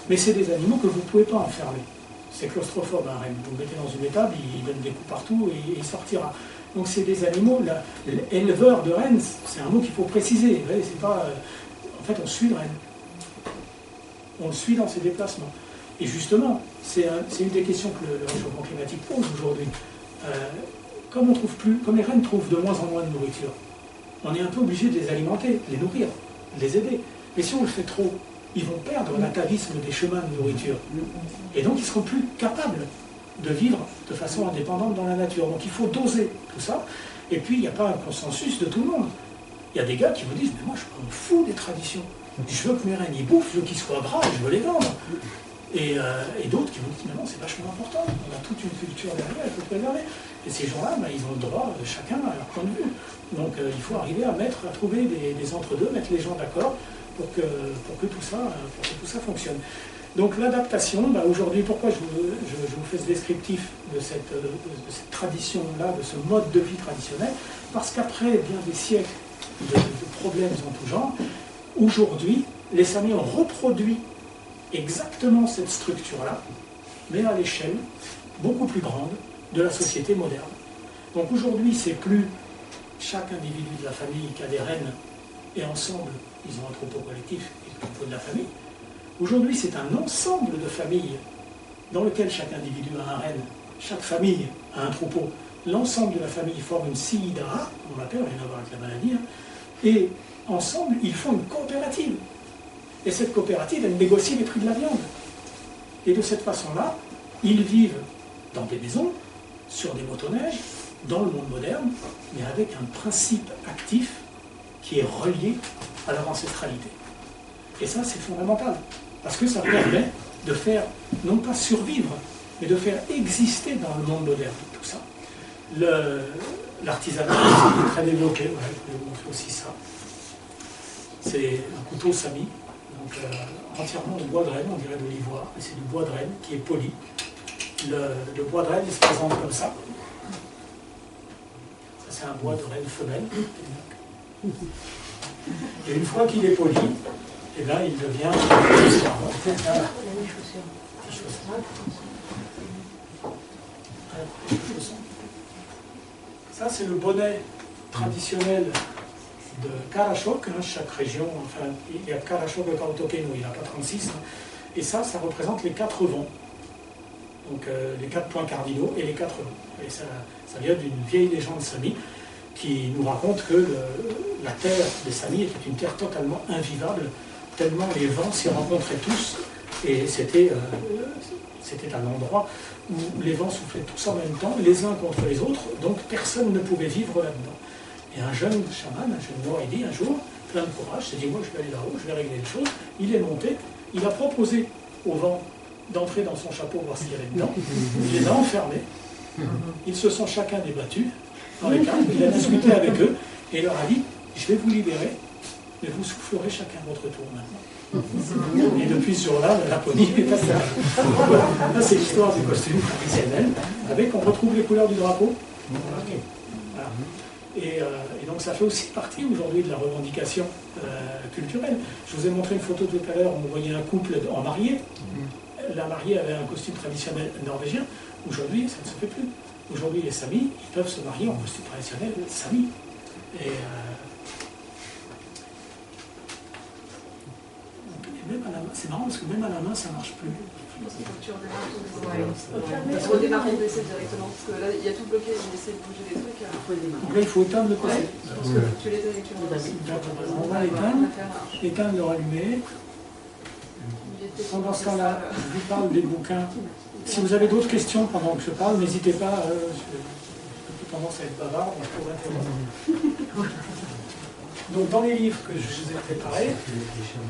Mais c'est des animaux que vous ne pouvez pas enfermer. C'est claustrophobe, un renne. Vous le mettez dans une étable, il donne des coups partout et il sortira. Donc c'est des animaux, l'éleveur de rennes, c'est un mot qu'il faut préciser. C'est pas, en fait, on suit le renne. On le suit dans ses déplacements. Et justement, c'est une des questions que le réchauffement climatique pose aujourd'hui. Comme les rennes trouvent de moins en moins de nourriture, on est un peu obligé de les alimenter, de les nourrir, de les aider. Mais si on le fait trop, ils vont perdre l'atavisme des chemins de nourriture. Et donc ils ne seront plus capables de vivre de façon indépendante dans la nature. Donc il faut doser tout ça. Et puis il n'y a pas un consensus de tout le monde. Il y a des gars qui vous disent, mais moi je m'en fous des traditions. Je veux que mes rennes y bouffent, je veux qu'ils soient gras, je veux les vendre. Et d'autres qui vous disent, mais non, c'est vachement important, on a toute une culture derrière, il faut préserver. Et ces gens-là, ils ont le droit, chacun à leur point de vue. Donc il faut arriver à trouver des entre-deux, mettre les gens d'accord pour que tout ça fonctionne. Donc l'adaptation, aujourd'hui, pourquoi je vous fais ce descriptif de cette tradition-là, de ce mode de vie traditionnel? Parce qu'après bien des siècles de problèmes en tout genre, aujourd'hui, les Samis ont reproduit exactement cette structure-là, mais à l'échelle beaucoup plus grande de la société moderne. Donc aujourd'hui, c'est plus chaque individu de la famille qui a des reines, et ensemble, ils ont un troupeau collectif et le troupeau de la famille. Aujourd'hui, c'est un ensemble de familles dans lequel chaque individu a un renne, chaque famille a un troupeau. L'ensemble de la famille forme une CIDA, on l'appelle, rien à voir avec la maladie, et ensemble, ils font une coopérative. Et cette coopérative, elle négocie les prix de la viande. Et de cette façon-là, ils vivent dans des maisons, sur des motoneiges, dans le monde moderne, mais avec un principe actif qui est relié à leur ancestralité. Et ça, c'est fondamental, parce que ça permet de faire, non pas survivre, mais de faire exister dans le monde moderne tout ça. L'artisanat est très développé, ouais, je vais vous montrer aussi ça. C'est un couteau Sami, donc entièrement de bois de renne, on dirait de l'ivoire, mais c'est du bois de renne qui est poli. Le bois de renne, il se présente comme ça. Ça, c'est un bois de renne femelle. Et une fois qu'il est poli, et bien il devient ça, c'est le bonnet traditionnel de Karachok, chaque région, enfin, il y a Karachok et Kaotokeno, il n'y en a pas 36, et ça représente les 4 vents, donc les 4 points cardinaux et les 4 vents. Et ça vient d'une vieille légende Sami qui nous raconte que la terre des Samis était une terre totalement invivable, tellement les vents s'y rencontraient tous, et c'était un endroit où les vents soufflaient tous en même temps, les uns contre les autres, donc personne ne pouvait vivre là-dedans. Et un jeune chaman, un jeune Moaïdi, un jour, plein de courage, s'est dit, moi je vais aller là-haut, je vais régler les choses. Il est monté, il a proposé au vent d'entrer dans son chapeau, voir ce qu'il y avait dedans, il les a enfermés, ils se sont chacun débattus dans les caves, il a discuté avec eux, et il leur a dit, je vais vous libérer, mais vous soufflerez chacun votre tour maintenant. Et depuis ce jour-là, la Laponie est passée à voilà. Là, c'est l'histoire du costume traditionnel, avec, on retrouve les couleurs du drapeau. Voilà. Et donc ça fait aussi partie aujourd'hui de la revendication culturelle. Je vous ai montré une photo tout à l'heure, on voyait un couple en mariée. La mariée avait un costume traditionnel norvégien. Aujourd'hui, ça ne se fait plus. Aujourd'hui, les Samis, ils peuvent se marier en costume traditionnel Sami. Et même à la main, c'est marrant parce que même à la main, ça ne marche plus. Parce qu'on démarre le PC directement, parce que là, il y a tout bloqué, j'ai essayé de bouger des trucs. Donc là, il faut éteindre le PC. Parce que tu l'éteins directement. On va l'éteindre, le rallumer. Pendant ce temps-là, je vous parle des bouquins. Si vous avez d'autres questions pendant que je parle, n'hésitez pas. J'ai tendance à être bavard, donc je pourrais interrompre. Donc dans les livres que je vous ai préparés,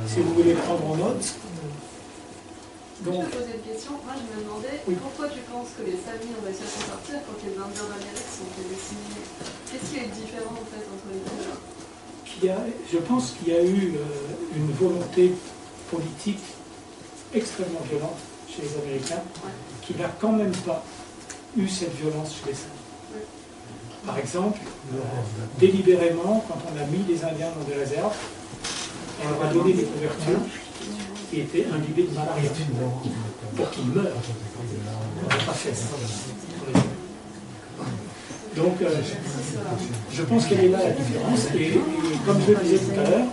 si vous voulez prendre en note. Donc, je vais poser une question. Moi, je me demandais pourquoi tu penses que les Samis ont réussi à s'en sortir quand les Indiens d'Amérique sont fait décimer. Qu'est-ce qui est différent en fait entre les deux? Je pense qu'il y a eu une volonté politique extrêmement violente chez les Américains, qui n'a quand même pas eu cette violence chez les Samis. Par exemple, délibérément, quand on a mis les Indiens dans des réserves, on leur a donné des couvertures qui étaient imbibées de malaria pour qu'ils meurent. On n'a pas fait ça. Donc, je pense qu'elle est là la différence. Et comme je le disais tout à l'heure,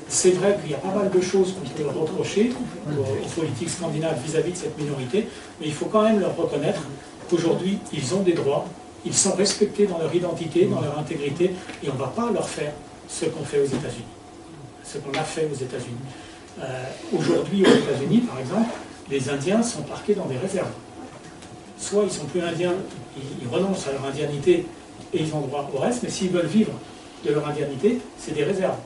c'est vrai qu'il y a pas mal de choses qu'on peut reprocher aux politiques scandinaves vis-à-vis de cette minorité, mais il faut quand même leur reconnaître qu'aujourd'hui, ils ont des droits, ils sont respectés dans leur identité, dans leur intégrité, et on ne va pas leur faire ce qu'on fait aux États-Unis, ce qu'on a fait aux États-Unis. Aujourd'hui, aux États-Unis, par exemple, les Indiens sont parqués dans des réserves. Soit ils ne sont plus indiens, ils renoncent à leur indianité et ils ont droit au reste, mais s'ils veulent vivre de leur indianité, c'est des réserves.